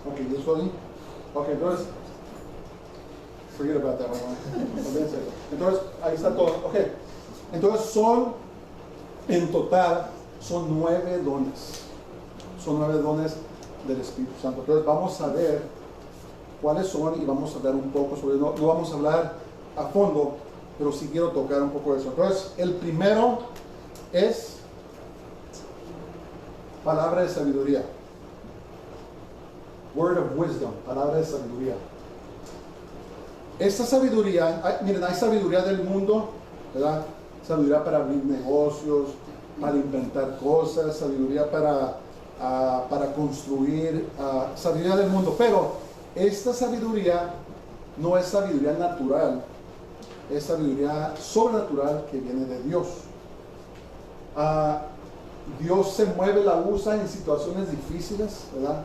Ok, ¿y eso ahí? Ok, entonces, forget about that one. Entonces, ahí está todo. Ok, entonces en total, son 9 dones. Son 9 dones del Espíritu Santo. Entonces, vamos a ver cuáles son y vamos a hablar un poco sobre, no vamos a hablar a fondo, pero sí quiero tocar un poco de eso. Entonces, el primero es palabra de sabiduría. Word of wisdom, palabra de sabiduría. Esta sabiduría, miren, hay sabiduría del mundo, ¿verdad? Sabiduría para abrir negocios, para inventar cosas, sabiduría para construir, sabiduría del mundo. Pero esta sabiduría no es sabiduría natural, es sabiduría sobrenatural que viene de Dios. Dios se mueve, la usa en situaciones difíciles, ¿verdad?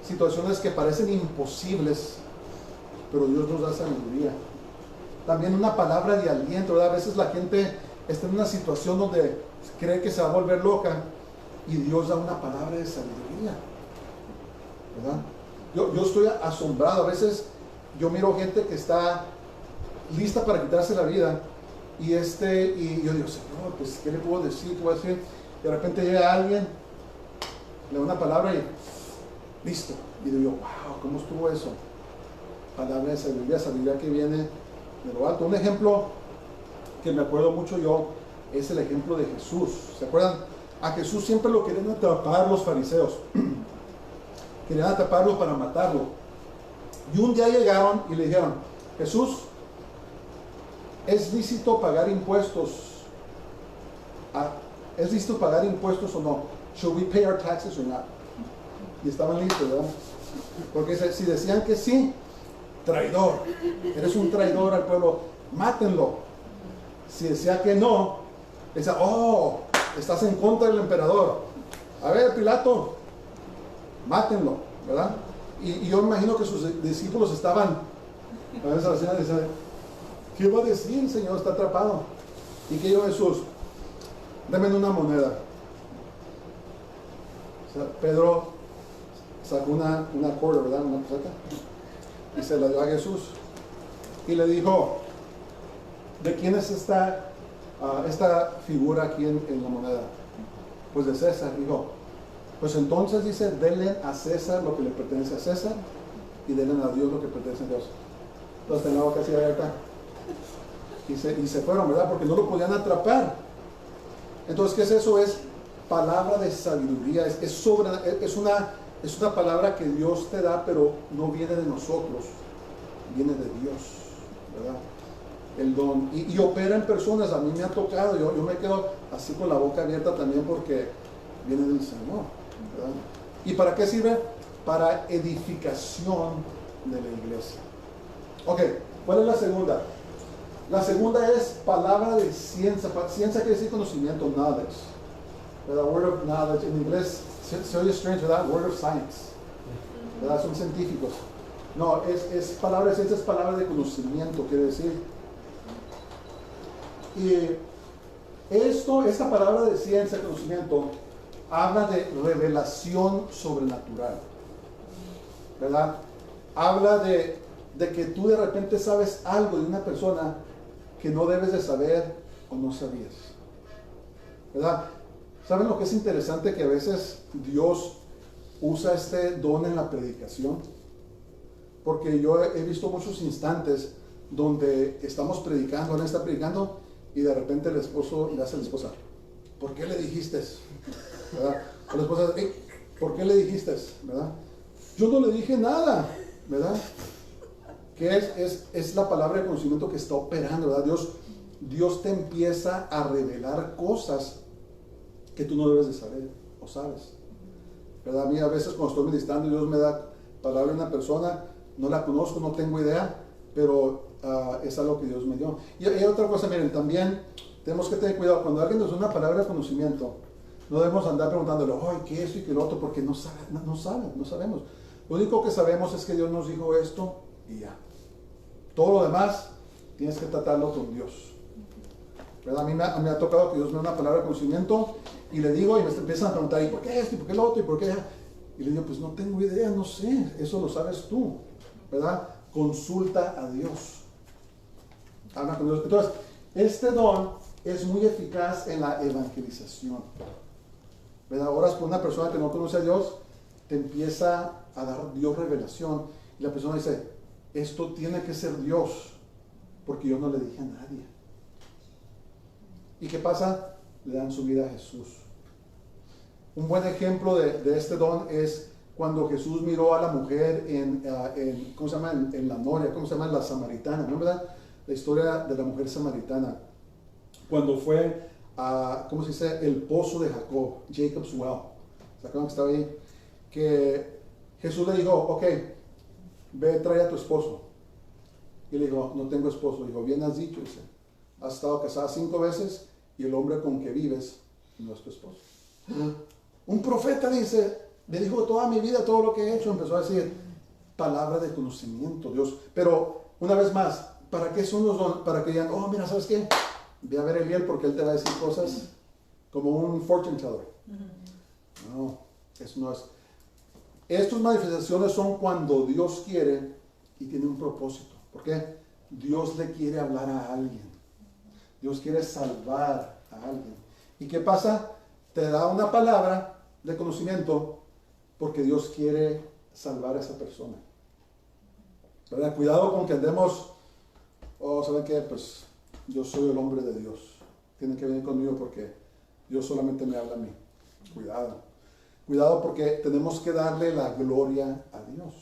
Situaciones que parecen imposibles, pero Dios nos da sabiduría. También una palabra de aliento, ¿verdad? A veces la gente está en una situación donde cree que se va a volver loca y Dios da una palabra de sabiduría, ¿verdad? Yo estoy asombrado. A veces yo miro gente que está lista para quitarse la vida y yo digo, Señor, pues ¿qué le puedo decir? ¿Qué voy a decir? De repente llega alguien, le da una palabra y listo. Y digo, wow, ¿cómo estuvo eso? Palabra de sabiduría, sabiduría que viene de lo alto. Un ejemplo que me acuerdo mucho yo es el ejemplo de Jesús. ¿Se acuerdan? A Jesús siempre lo querían atrapar los fariseos. Querían atraparlo para matarlo. Y un día llegaron y le dijeron, Jesús, ¿es lícito pagar impuestos? ¿Es lícito pagar impuestos o no? Should we pay our taxes or not? Y estaban listos, ¿verdad? Porque si decían que sí, traidor, eres un traidor al pueblo, mátenlo. Si decía que no, decía, oh, estás en contra del emperador. A ver, Pilato, mátenlo, ¿verdad? Y yo me imagino que sus discípulos estaban, a veces la señora decía, ¿qué va a decir, Señor? Está atrapado. ¿Y qué dijo Jesús? Deme una moneda. O sea, Pedro sacó una cuerda, ¿verdad? Una peseta. Y se la dio a Jesús. Y le dijo, ¿de quién es esta figura aquí en la moneda? Pues de César. Dijo, pues entonces dice, denle a César lo que le pertenece a César y denle a Dios lo que pertenece a Dios. Entonces tenía la boca así abierta. Y se fueron, ¿verdad? Porque no lo podían atrapar. Entonces, ¿qué es eso? Es palabra de sabiduría. Es una palabra que Dios te da, pero no viene de nosotros, viene de Dios, ¿verdad? El don. Y opera en personas. A mí me ha tocado, yo me quedo así con la boca abierta también porque viene del Señor, ¿verdad? ¿Y para qué sirve? Para edificación de la iglesia. Ok, ¿cuál es la segunda? La segunda es palabra de ciencia. Ciencia quiere decir conocimiento, knowledge, ¿verdad? Word of knowledge. En inglés se oye strange, ¿verdad? Word of science, ¿verdad? Son científicos. No, es palabra de ciencia, es palabra de conocimiento, quiere decir. Y esta palabra de ciencia, conocimiento, habla de revelación sobrenatural, ¿verdad? Habla de que tú de repente sabes algo de una persona que no debes de saber o no sabías, ¿verdad? ¿Saben lo que es interesante? Que a veces Dios usa este don en la predicación. Porque yo he visto muchos instantes donde estamos predicando, alguien está predicando y de repente el esposo le hace a la esposa, ¿por qué le dijiste? ¿Verdad? O la esposa, ¿por qué le dijiste? ¿Verdad? Yo no le dije nada, ¿verdad? Que es la palabra de conocimiento que está operando, ¿verdad? Dios te empieza a revelar cosas que tú no debes de saber o sabes, ¿verdad? A mí a veces cuando estoy meditando Dios me da palabra de una persona, no la conozco, no tengo idea, pero es algo que Dios me dio. Y hay otra cosa, miren, también tenemos que tener cuidado, cuando alguien nos da una palabra de conocimiento, no debemos andar preguntándole, oye, ¿qué es esto y qué lo otro? Porque no sabemos. Lo único que sabemos es que Dios nos dijo esto y ya. Todo lo demás tienes que tratarlo con Dios, ¿verdad? A mí me ha tocado que Dios me da una palabra de conocimiento y le digo y me empiezan a preguntar, ¿y por qué esto? ¿Y por qué lo otro? ¿Y por qué? Y le digo, pues no tengo idea, no sé, eso lo sabes tú, ¿verdad? Consulta a Dios. Habla con Dios. Entonces, este don es muy eficaz en la evangelización, ¿verdad? Oras por una persona que no conoce a Dios, te empieza a dar Dios revelación. Y la persona dice, esto tiene que ser Dios, porque yo no le dije a nadie. ¿Y qué pasa? Le dan su vida a Jesús. Un buen ejemplo de este don es cuando Jesús miró a la mujer ¿cómo se llama? En la Noria, ¿cómo se llama? La samaritana, ¿no? ¿Verdad? La historia de la mujer samaritana. Cuando fue a, ¿cómo se dice? El pozo de Jacob, Jacob's Well. ¿Se acuerdan que estaba ahí? Que Jesús le dijo, ok, ve, trae a tu esposo. Y le dijo, no tengo esposo. Dijo, bien has dicho, dice, has estado casada 5 veces y el hombre con que vives no es tu esposo. Un profeta dice, le dijo toda mi vida, todo lo que he hecho, empezó a decir palabra de conocimiento, Dios. Pero una vez más, ¿para qué son los dones? Para que digan, oh, mira, ¿sabes qué? Ve a ver a Eliel porque él te va a decir cosas como un fortune teller. No, eso no es. Estas manifestaciones son cuando Dios quiere y tiene un propósito. ¿Por qué? Dios le quiere hablar a alguien. Dios quiere salvar a alguien. ¿Y qué pasa? Te da una palabra de conocimiento porque Dios quiere salvar a esa persona. ¿Verdad? Cuidado con que andemos, ¿saben qué? Pues yo soy el hombre de Dios. Tienen que venir conmigo porque Dios solamente me habla a mí. Cuidado. Cuidado porque tenemos que darle la gloria a Dios.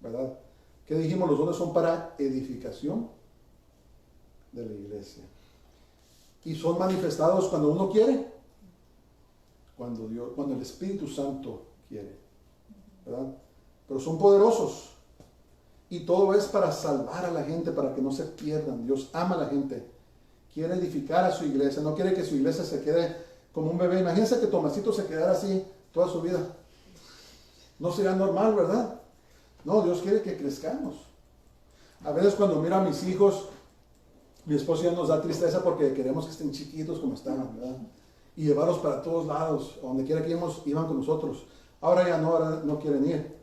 ¿Verdad? ¿Qué dijimos? Los dones son para edificación de la iglesia. Y son manifestados cuando uno quiere, cuando el Espíritu Santo quiere. ¿Verdad? Pero son poderosos. Y todo es para salvar a la gente, para que no se pierdan. Dios ama a la gente. Quiere edificar a su iglesia. No quiere que su iglesia se quede como un bebé. Imagínense que Tomasito se quedara así toda su vida. No sería normal, ¿verdad? No, Dios quiere que crezcamos. A veces cuando miro a mis hijos, mi esposo ya nos da tristeza porque queremos que estén chiquitos como estaban, ¿verdad? Y llevarlos para todos lados, donde quiera que íbamos, iban con nosotros. Ahora ya no, ahora no quieren ir.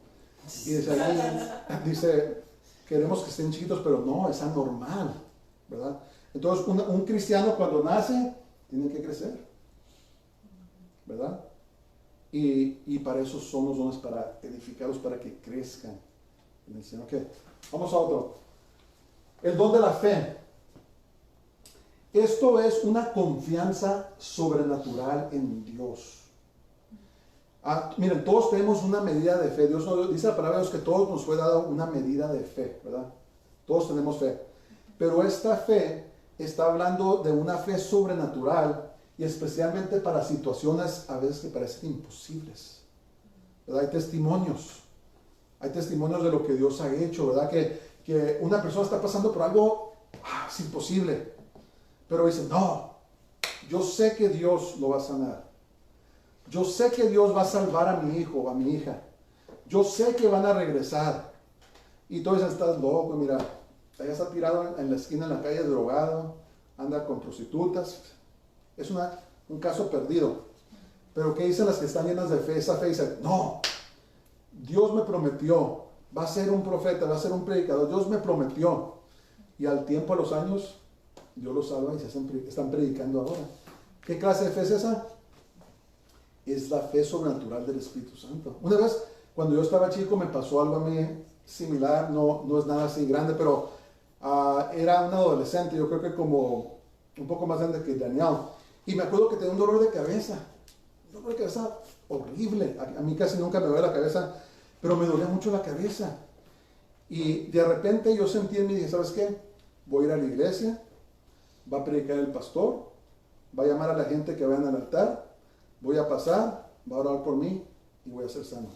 Y dice, queremos que estén chiquitos, pero no, es anormal, ¿verdad? Entonces, un cristiano cuando nace, tiene que crecer, ¿verdad? Y para eso son los dones, para edificarlos, para que crezcan en el Señor. Okay. Vamos a otro. El don de la fe. Esto es una confianza sobrenatural en Dios. Miren, todos tenemos una medida de fe. Dios dice la palabra de Dios que todos nos fue dado una medida de fe, ¿verdad? Todos tenemos fe. Pero esta fe está hablando de una fe sobrenatural y especialmente para situaciones a veces que parecen imposibles, ¿verdad? Hay testimonios de lo que Dios ha hecho, ¿verdad? Que una persona está pasando por algo, es imposible, pero dice, no, yo sé que Dios lo va a sanar. Yo sé que Dios va a salvar a mi hijo o a mi hija. Yo sé que van a regresar. Y tú dices, estás loco, mira, allá está tirado en la esquina en la calle drogado, anda con prostitutas. Es un caso perdido. Pero ¿qué dicen las que están llenas de fe? Esa fe dice, no, Dios me prometió, va a ser un profeta, va a ser un predicador. Dios me prometió. Y al tiempo, a los años, Dios los salva y están predicando ahora. ¿Qué clase de fe es esa? Es la fe sobrenatural del Espíritu Santo. Una vez, cuando yo estaba chico, me pasó algo a mí similar, no es nada así grande, pero era un adolescente, yo creo que como un poco más grande que Daniel, y me acuerdo que tenía un dolor de cabeza horrible. A mí casi nunca me duele la cabeza, pero me dolía mucho la cabeza. Y de repente yo sentí en mí, dije, ¿sabes qué? Voy a ir a la iglesia, va a predicar el pastor, va a llamar a la gente que vayan al altar, voy a pasar, va a orar por mí y voy a ser sano.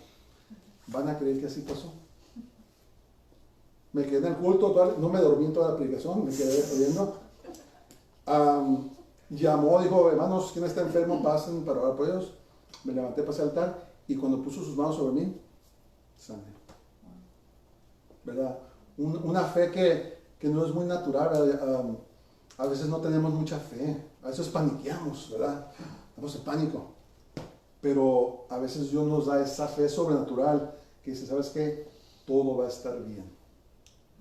¿Van a creer que así pasó? Me quedé en el culto, no me dormí en toda la predicación, me quedé oyendo. Llamó, dijo, hermanos, ¿quién está enfermo? Pasen para orar por ellos. Me levanté, pasé al altar y cuando puso sus manos sobre mí, sané. ¿Verdad? Una fe que no es muy natural. A veces no tenemos mucha fe, a veces paniqueamos, ¿verdad? Estamos en pánico. Pero a veces Dios nos da esa fe sobrenatural que dice, ¿sabes qué? Todo va a estar bien.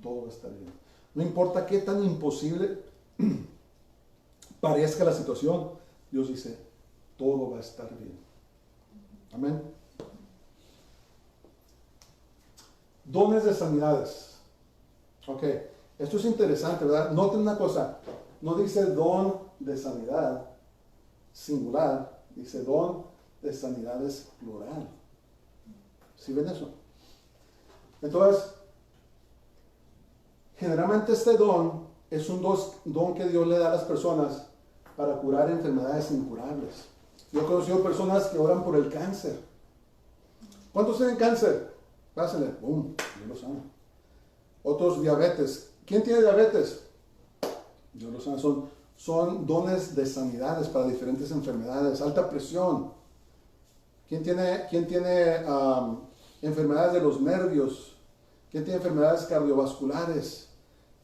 Todo va a estar bien. No importa qué tan imposible parezca la situación, Dios dice, todo va a estar bien. Amén. Dones de sanidades. Ok, esto es interesante, ¿verdad? Noten una cosa, no dice don de sanidad singular, dice don de sanidades plural. ¿Sí ven eso? Entonces, generalmente este don es un don que Dios le da a las personas para curar enfermedades incurables. Yo he conocido personas que oran por el cáncer. ¿Cuántos tienen cáncer? Pásale, boom, Dios lo sana. Otros diabetes. ¿Quién tiene diabetes? Dios lo sana. Son dones de sanidades para diferentes enfermedades. Alta presión. ¿Quién tiene enfermedades de los nervios? ¿Quién tiene enfermedades cardiovasculares?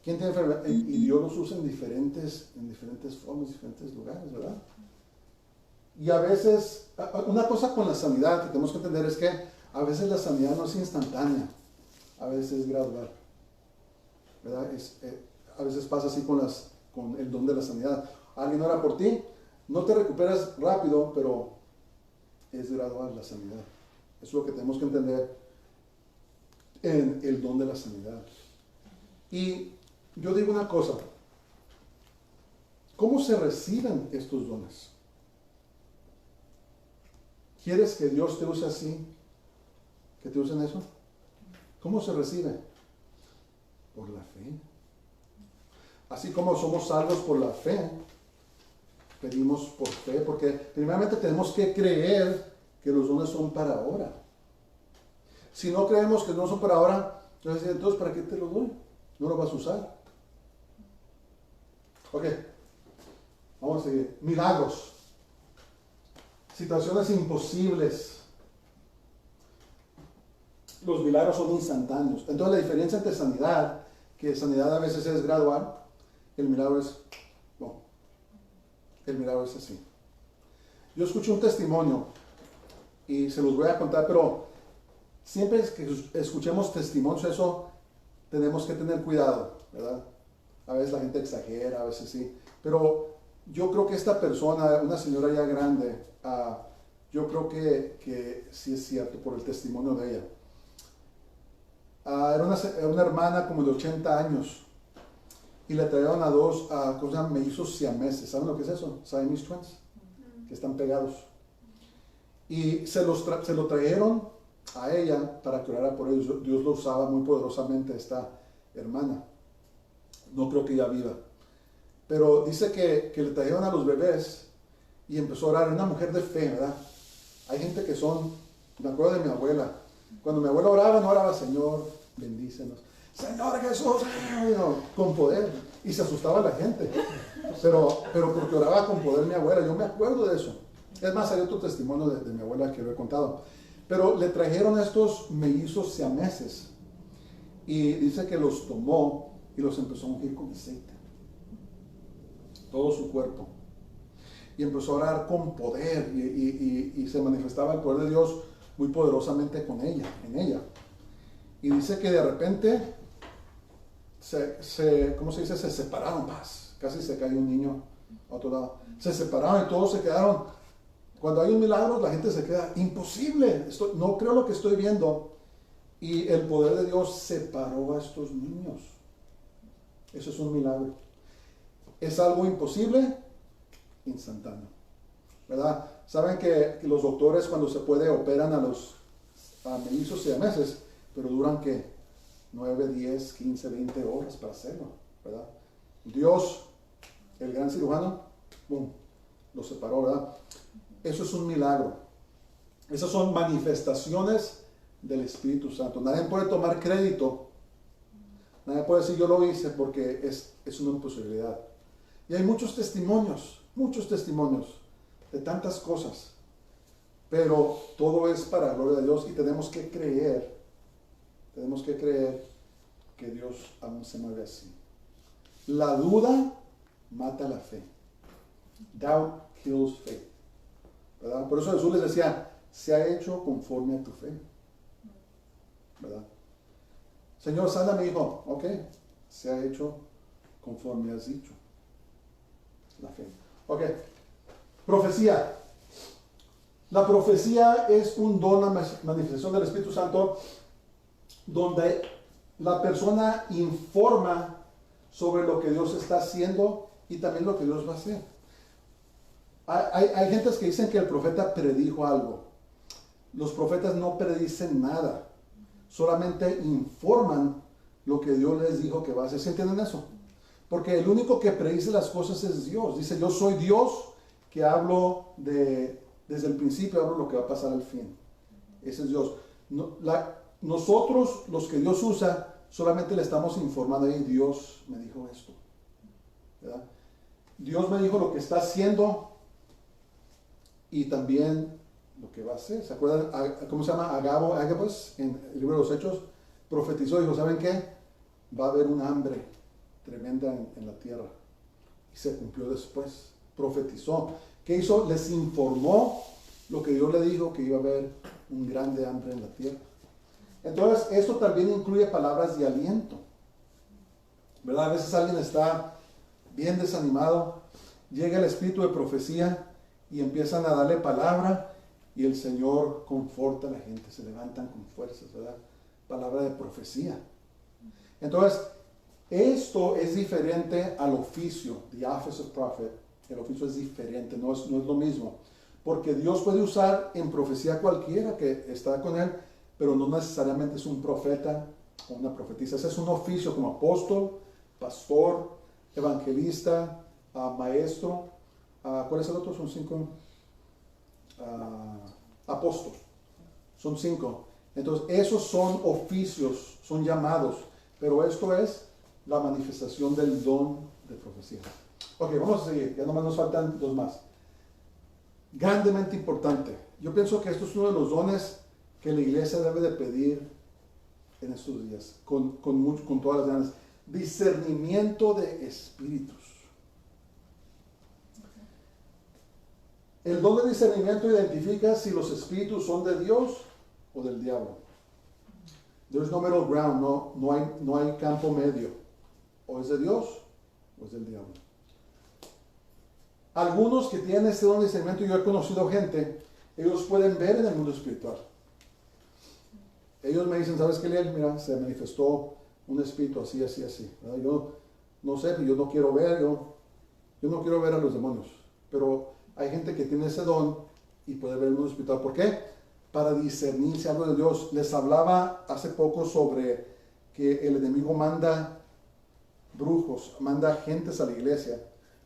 ¿Quién tiene enfermedades? Y Dios los usa en diferentes formas, diferentes lugares, ¿verdad? Y a veces, una cosa con la sanidad que tenemos que entender es que a veces la sanidad no es instantánea, a veces es gradual, ¿verdad? A veces pasa así con el don de la sanidad. Alguien ora por ti, no te recuperas rápido, pero es gradual la sanidad. Eso es lo que tenemos que entender en el don de la sanidad. Y yo digo una cosa, ¿cómo se reciben estos dones? ¿Quieres que Dios te use así? ¿Que te usen eso? ¿Cómo se recibe? Por la fe. Así como somos salvos por la fe, pedimos por fe, porque primeramente tenemos que creer que los dones son para ahora. Si no creemos que no son para ahora, entonces ¿para qué te los doy? No lo vas a usar. Ok, vamos a seguir. Milagros. Situaciones imposibles. Los milagros son instantáneos. Entonces la diferencia entre sanidad, que sanidad a veces es gradual, el milagro es así. Yo escuché un testimonio y se los voy a contar, pero siempre que escuchemos testimonios, eso tenemos que tener cuidado, ¿verdad? A veces la gente exagera, a veces sí, pero yo creo que esta persona, una señora ya grande, yo creo que sí es cierto por el testimonio de ella. Era una hermana como de 80 años y le trajeron a dos mellizos siameses. ¿Saben lo que es eso? Siamese twins, que están pegados. Y se lo trajeron a ella para que orara por ellos. Dios lo usaba muy poderosamente esta hermana. No creo que ella viva. Pero dice que le trajeron a los bebés y empezó a orar. Una mujer de fe, ¿verdad? Hay gente que me acuerdo de mi abuela. Cuando mi abuela oraba, no oraba, Señor, bendícenos. Señor Jesús, con poder. Y se asustaba la gente. Pero porque oraba con poder mi abuela. Yo me acuerdo de eso. Es más, hay otro testimonio de mi abuela que lo he contado. Pero le trajeron a estos mellizos siameses. Y dice que los tomó y los empezó a ungir con aceite. Todo su cuerpo. Y empezó a orar con poder. Y se manifestaba el poder de Dios muy poderosamente en ella. Y dice que de repente ¿cómo se dice? Se separaron, casi se cayó un niño a otro lado. Se separaron y todos se quedaron. Cuando hay un milagro, la gente se queda, imposible, no creo lo que estoy viendo. Y el poder de Dios separó a estos niños. Eso es un milagro. Es algo imposible, instantáneo, ¿verdad? Saben que los doctores cuando se puede operan a mellizos siameses, pero duran que 9, 10, 15, 20 horas para hacerlo, ¿verdad? Dios, el gran cirujano, ¡bum!, lo separó, ¿verdad? Eso es un milagro. Esas son manifestaciones del Espíritu Santo. Nadie puede tomar crédito. Nadie puede decir yo lo hice porque es una imposibilidad. Y hay muchos testimonios de tantas cosas. Pero todo es para la gloria de Dios y tenemos que creer que Dios aún se mueve así. La duda mata la fe. Doubt kills faith. ¿Verdad? Por eso Jesús les decía, se ha hecho conforme a tu fe. ¿Verdad? Señor, sana a mi hijo. Ok, se ha hecho conforme has dicho. La fe. Ok, profecía. La profecía es un don, una manifestación del Espíritu Santo donde la persona informa sobre lo que Dios está haciendo y también lo que Dios va a hacer. Hay gentes que dicen que el profeta predijo algo. Los profetas no predicen nada, solamente informan lo que Dios les dijo que va a hacer. ¿Sí entienden eso? Porque el único que predice las cosas es Dios. Dice, yo soy Dios que hablo desde el principio, hablo lo que va a pasar al fin. Ese es Dios. Nosotros, los que Dios usa, solamente le estamos informando, hey, Dios me dijo esto, ¿verdad? Dios me dijo lo que está haciendo y también lo que va a hacer. ¿Se acuerdan? ¿Cómo se llama? Agabus, en el libro de los Hechos, profetizó, dijo, ¿saben qué? Va a haber un hambre tremenda en la tierra. Y se cumplió después. Profetizó. ¿Qué hizo? Les informó lo que Dios le dijo, que iba a haber un grande hambre en la tierra. Entonces, esto también incluye palabras de aliento, ¿verdad? A veces alguien está bien desanimado, llega el espíritu de profecía y empiezan a darle palabra y el Señor conforta a la gente, se levantan con fuerzas, ¿verdad? Palabra de profecía. Entonces, esto es diferente al oficio, the office of prophet. El oficio es diferente, no es lo mismo. Porque Dios puede usar en profecía cualquiera que está con Él, pero no necesariamente es un profeta o una profetisa. Ese es un oficio como apóstol, pastor, evangelista, maestro. ¿Cuál es el otro? Son 5. Apóstol. Son 5. Entonces, esos son oficios, son llamados. Pero esto es la manifestación del don de profecía. Ok, vamos a seguir. Ya nomás nos faltan 2 más. Grandemente importante. Yo pienso que esto es uno de los dones que la iglesia debe de pedir en estos días, con todas las ganas. Discernimiento de espíritus. El don de discernimiento identifica si los espíritus son de Dios o del diablo. There's no middle ground, no hay campo medio. O es de Dios o es del diablo. Algunos que tienen este don de discernimiento, yo he conocido gente, ellos pueden ver en el mundo espiritual. Ellos me dicen, ¿sabes qué, Liel? Mira, se manifestó un espíritu así, así, así. ¿Verdad? Yo no sé, yo no quiero ver, yo no quiero ver a los demonios. Pero hay gente que tiene ese don y puede ver el mundo espiritual. ¿Por qué? Para discernir si algo de Dios. Les hablaba hace poco sobre que el enemigo manda brujos, manda gentes a la iglesia.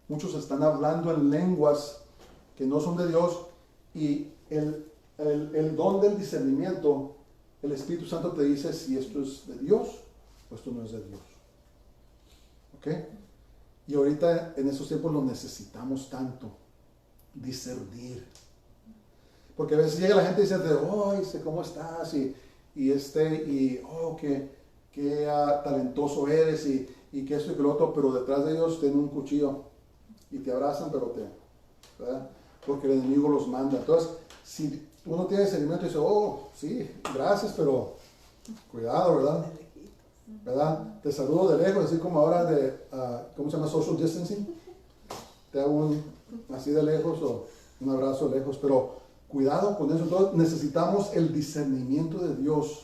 Muchos están hablando en lenguas que no son de Dios y el don del discernimiento, el Espíritu Santo te dice si esto es de Dios o esto no es de Dios. ¿Ok? Y ahorita en esos tiempos lo necesitamos tanto, discernir. Porque a veces llega la gente y dice, oh, ¿cómo estás? Qué talentoso eres y que esto y que lo otro, pero detrás de ellos tienen un cuchillo y te abrazan, ¿verdad? Porque el enemigo los manda. Entonces, si uno tiene discernimiento y dice, oh, sí, gracias, pero cuidado, ¿verdad? Te saludo de lejos, así como ahora ¿cómo se llama? Social distancing. Te hago así de lejos o un abrazo de lejos, pero cuidado con eso. Entonces, necesitamos el discernimiento de Dios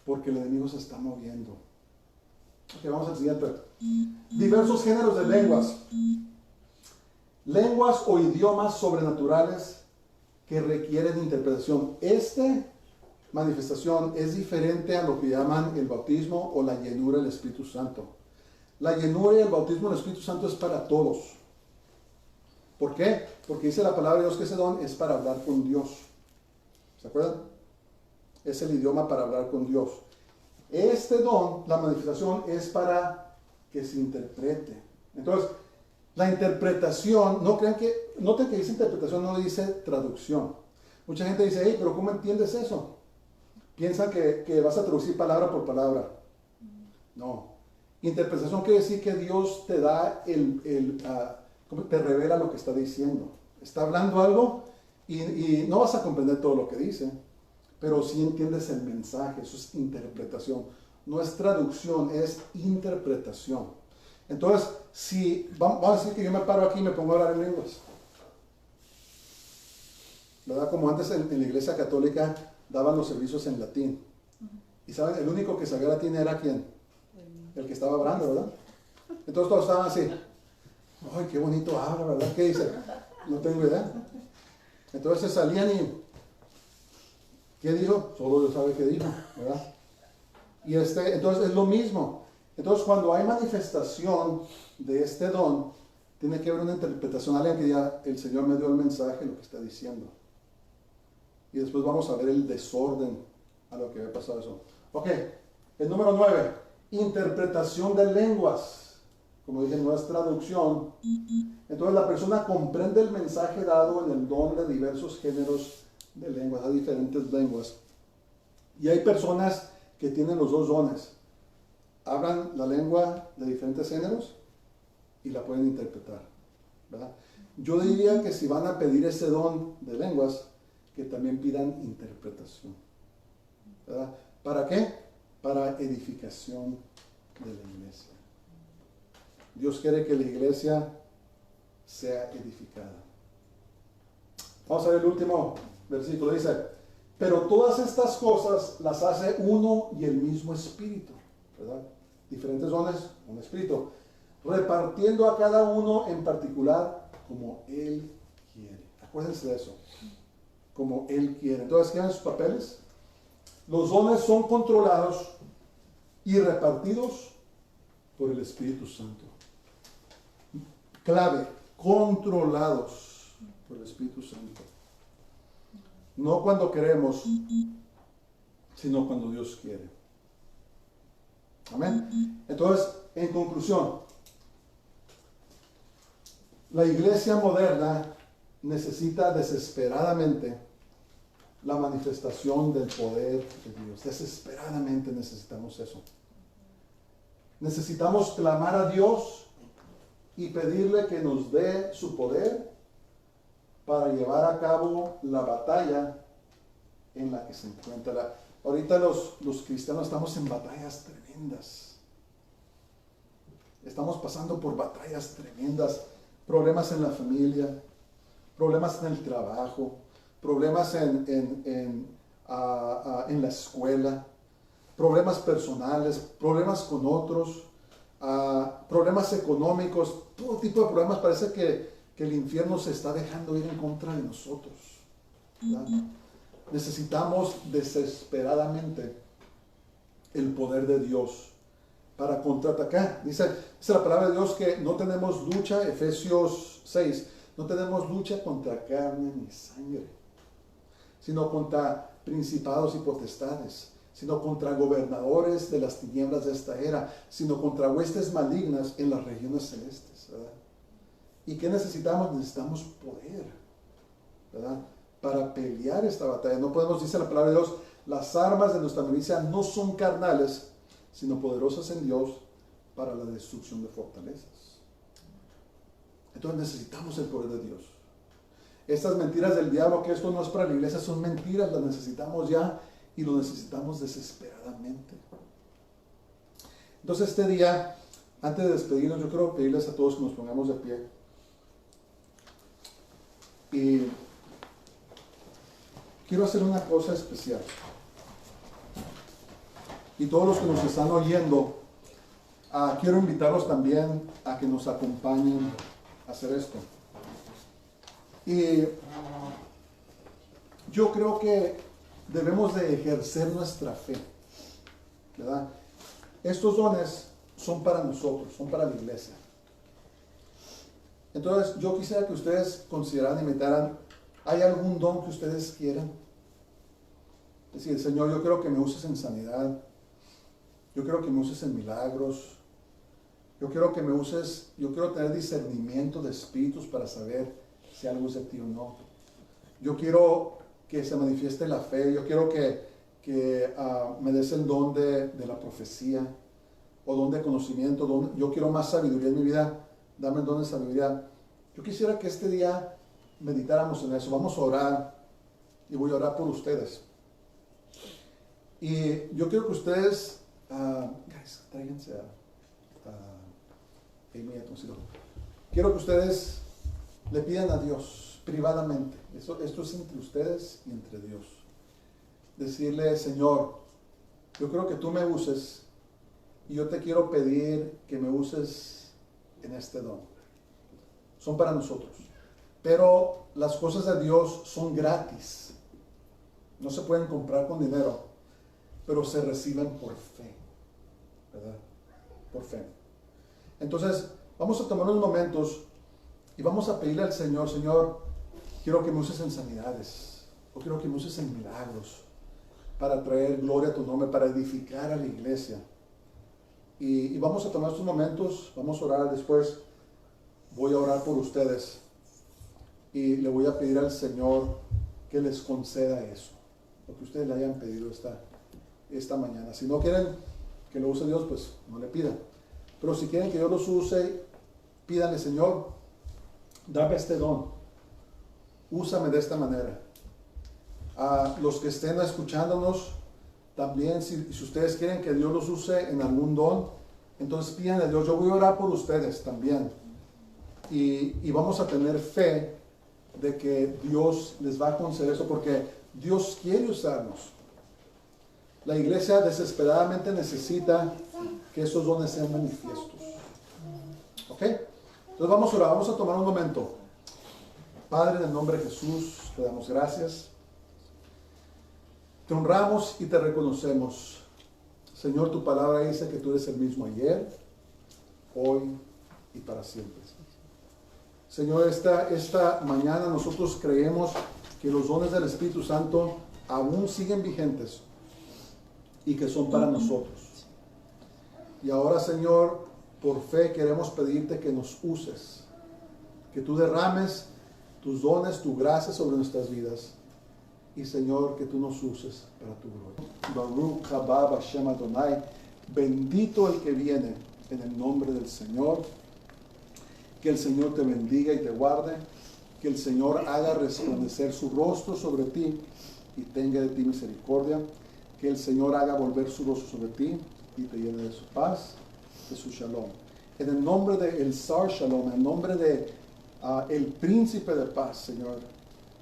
porque el enemigo se está moviendo. Ok, vamos al siguiente. Diversos géneros de lenguas. Lenguas o idiomas sobrenaturales que requieren interpretación. Esta manifestación es diferente a lo que llaman el bautismo o la llenura del Espíritu Santo. La llenura y el bautismo del Espíritu Santo es para todos. ¿Por qué? Porque dice la palabra de Dios que ese don es para hablar con Dios. ¿Se acuerdan? Es el idioma para hablar con Dios. Este don, la manifestación, es para que se interprete. Entonces, la interpretación, noten que dice interpretación, no dice traducción. Mucha gente dice, hey, pero ¿cómo entiendes eso? Piensa que vas a traducir palabra por palabra. No. Interpretación quiere decir que Dios te da te revela lo que está diciendo. Está hablando algo y no vas a comprender todo lo que dice, pero sí entiendes el mensaje. Eso es interpretación. No es traducción, es interpretación. Entonces, si vamos a decir que yo me paro aquí y me pongo a hablar en lenguas, ¿verdad? Como antes en la iglesia católica daban los servicios en latín. Y saben, el único que sabía latín era ¿quién? El que estaba hablando, ¿verdad? Entonces todos estaban así. ¡Ay, qué bonito habla!, ¿verdad? ¿Qué dice? No tengo idea. Entonces salían y... ¿qué dijo? Solo Dios sabe qué dijo, ¿verdad? Y entonces es lo mismo. Entonces cuando hay manifestación de este don, tiene que haber una interpretación. Alguien que diga, el Señor me dio el mensaje, lo que está diciendo. Y después vamos a ver el desorden a lo que había pasado eso. Ok, el número 9, interpretación de lenguas. Como dije, no es traducción. Entonces la persona comprende el mensaje dado en el don de diversos géneros de lenguas, a diferentes lenguas. Y hay personas que tienen los dos dones. Hablan la lengua de diferentes géneros y la pueden interpretar, ¿verdad? Yo diría que si van a pedir ese don de lenguas, que también pidan interpretación, ¿verdad? ¿Para qué? Para edificación de la iglesia. Dios quiere que la iglesia sea edificada. Vamos a ver el último versículo. Dice, pero todas estas cosas las hace uno y el mismo Espíritu, ¿verdad? Diferentes dones, un Espíritu, repartiendo a cada uno en particular como Él quiere. Acuérdense de eso, como Él quiere. Entonces, ¿qué dan sus papeles? Los dones son controlados y repartidos por el Espíritu Santo. Clave, controlados por el Espíritu Santo. No cuando queremos, sino cuando Dios quiere. Amén. Entonces, en conclusión, la iglesia moderna necesita desesperadamente la manifestación del poder de Dios. Desesperadamente necesitamos eso. Necesitamos clamar a Dios y pedirle que nos dé su poder para llevar a cabo la batalla en la que se encuentra. Ahorita los cristianos estamos en batallas tremendas. Estamos pasando por batallas tremendas. Problemas en la familia, problemas en el trabajo, problemas en la escuela, problemas personales, problemas con otros, problemas económicos, todo tipo de problemas. Parece que el infierno se está dejando ir en contra de nosotros, ¿verdad? Necesitamos desesperadamente el poder de Dios para contraatacar. Dice la palabra de Dios que no tenemos lucha, Efesios 6, no tenemos lucha contra carne ni sangre, sino contra principados y potestades, sino contra gobernadores de las tinieblas de esta era, sino contra huestes malignas en las regiones celestes, ¿verdad? ¿Y qué necesitamos? Necesitamos poder, ¿verdad? Para pelear esta batalla. No podemos, dice la palabra de Dios, las armas de nuestra milicia no son carnales, sino poderosas en Dios para la destrucción de fortalezas. Entonces necesitamos el poder de Dios. Estas mentiras del diablo, que esto no es para la iglesia, son mentiras, las necesitamos ya y lo necesitamos desesperadamente. Entonces este día, antes de despedirnos, yo quiero pedirles a todos que nos pongamos de pie. Y quiero hacer una cosa especial. Y todos los que nos están oyendo, quiero invitarlos también a que nos acompañen a hacer esto. Y yo creo que debemos de ejercer nuestra fe, ¿verdad? Estos dones son para nosotros, son para la iglesia. Entonces yo quisiera que ustedes consideraran y meditaran, ¿hay algún don que ustedes quieran? Es decir, Señor, yo quiero que me uses en sanidad, yo quiero que me uses en milagros, yo quiero que me uses, yo quiero tener discernimiento de espíritus para saber si algo es de ti o no. Yo quiero que se manifieste la fe, yo quiero que me des el don de la profecía o don de conocimiento, yo quiero más sabiduría en mi vida, dame el don de sabiduría. Yo quisiera que este día meditáramos en eso. Vamos a orar y voy a orar por ustedes. Y yo quiero que ustedes, guys, tráiganse a Amy, quiero que ustedes le pidan a Dios privadamente. Esto es entre ustedes y entre Dios. Decirle, Señor, yo creo que tú me uses y yo te quiero pedir que me uses en este don. Son para nosotros. Pero las cosas de Dios son gratis. No se pueden comprar con dinero, pero se reciben por fe. ¿Verdad? Por fe. Entonces, vamos a tomar unos momentos y vamos a pedirle al Señor, Señor, quiero que me uses en sanidades, o quiero que me uses en milagros, para traer gloria a tu nombre, para edificar a la iglesia. Y vamos a tomar estos momentos, vamos a orar después. Voy a orar por ustedes y le voy a pedir al Señor que les conceda eso, lo que ustedes le hayan pedido esta mañana. Si no quieren que lo use Dios, pues no le pidan. Pero si quieren que Dios los use, pídanle, Señor, dame este don, úsame de esta manera. A los que estén escuchándonos, también si ustedes quieren que Dios los use en algún don, entonces pídanle a Dios. Yo voy a orar por ustedes también. Y vamos a tener fe de que Dios les va a conceder eso, porque Dios quiere usarnos. La iglesia desesperadamente necesita que esos dones sean manifiestos. ¿Ok? Entonces vamos a orar, vamos a tomar un momento. Padre, en el nombre de Jesús, te damos gracias. Te honramos y te reconocemos. Señor, tu palabra dice que tú eres el mismo ayer, hoy y para siempre. Señor, esta mañana nosotros creemos que los dones del Espíritu Santo aún siguen vigentes y que son para nosotros. Y ahora, Señor, por fe queremos pedirte que nos uses, que tú derrames tus dones, tu gracia sobre nuestras vidas. Y Señor, que tú nos uses para tu gloria. Baruch haba Hashem Adonai. Bendito el que viene en el nombre del Señor. Que el Señor te bendiga y te guarde. Que el Señor haga resplandecer su rostro sobre ti y tenga de ti misericordia. Que el Señor haga volver su rostro sobre ti y te llene de su paz, de su shalom. En el nombre de El Sar Shalom, en el nombre de el príncipe de paz, Señor.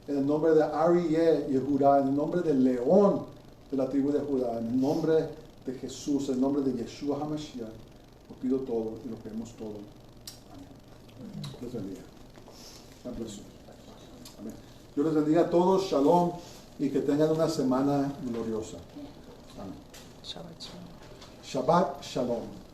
En el nombre de Arieh Yehudá, en el nombre del león de la tribu de Judá, en el nombre de Jesús, en el nombre de Yeshua HaMashiach, lo pido todo y lo queremos todo. Amén. Dios les bendiga. Amén. Dios les bendiga a todos, shalom, y que tengan una semana gloriosa. Amén. Shabbat shalom.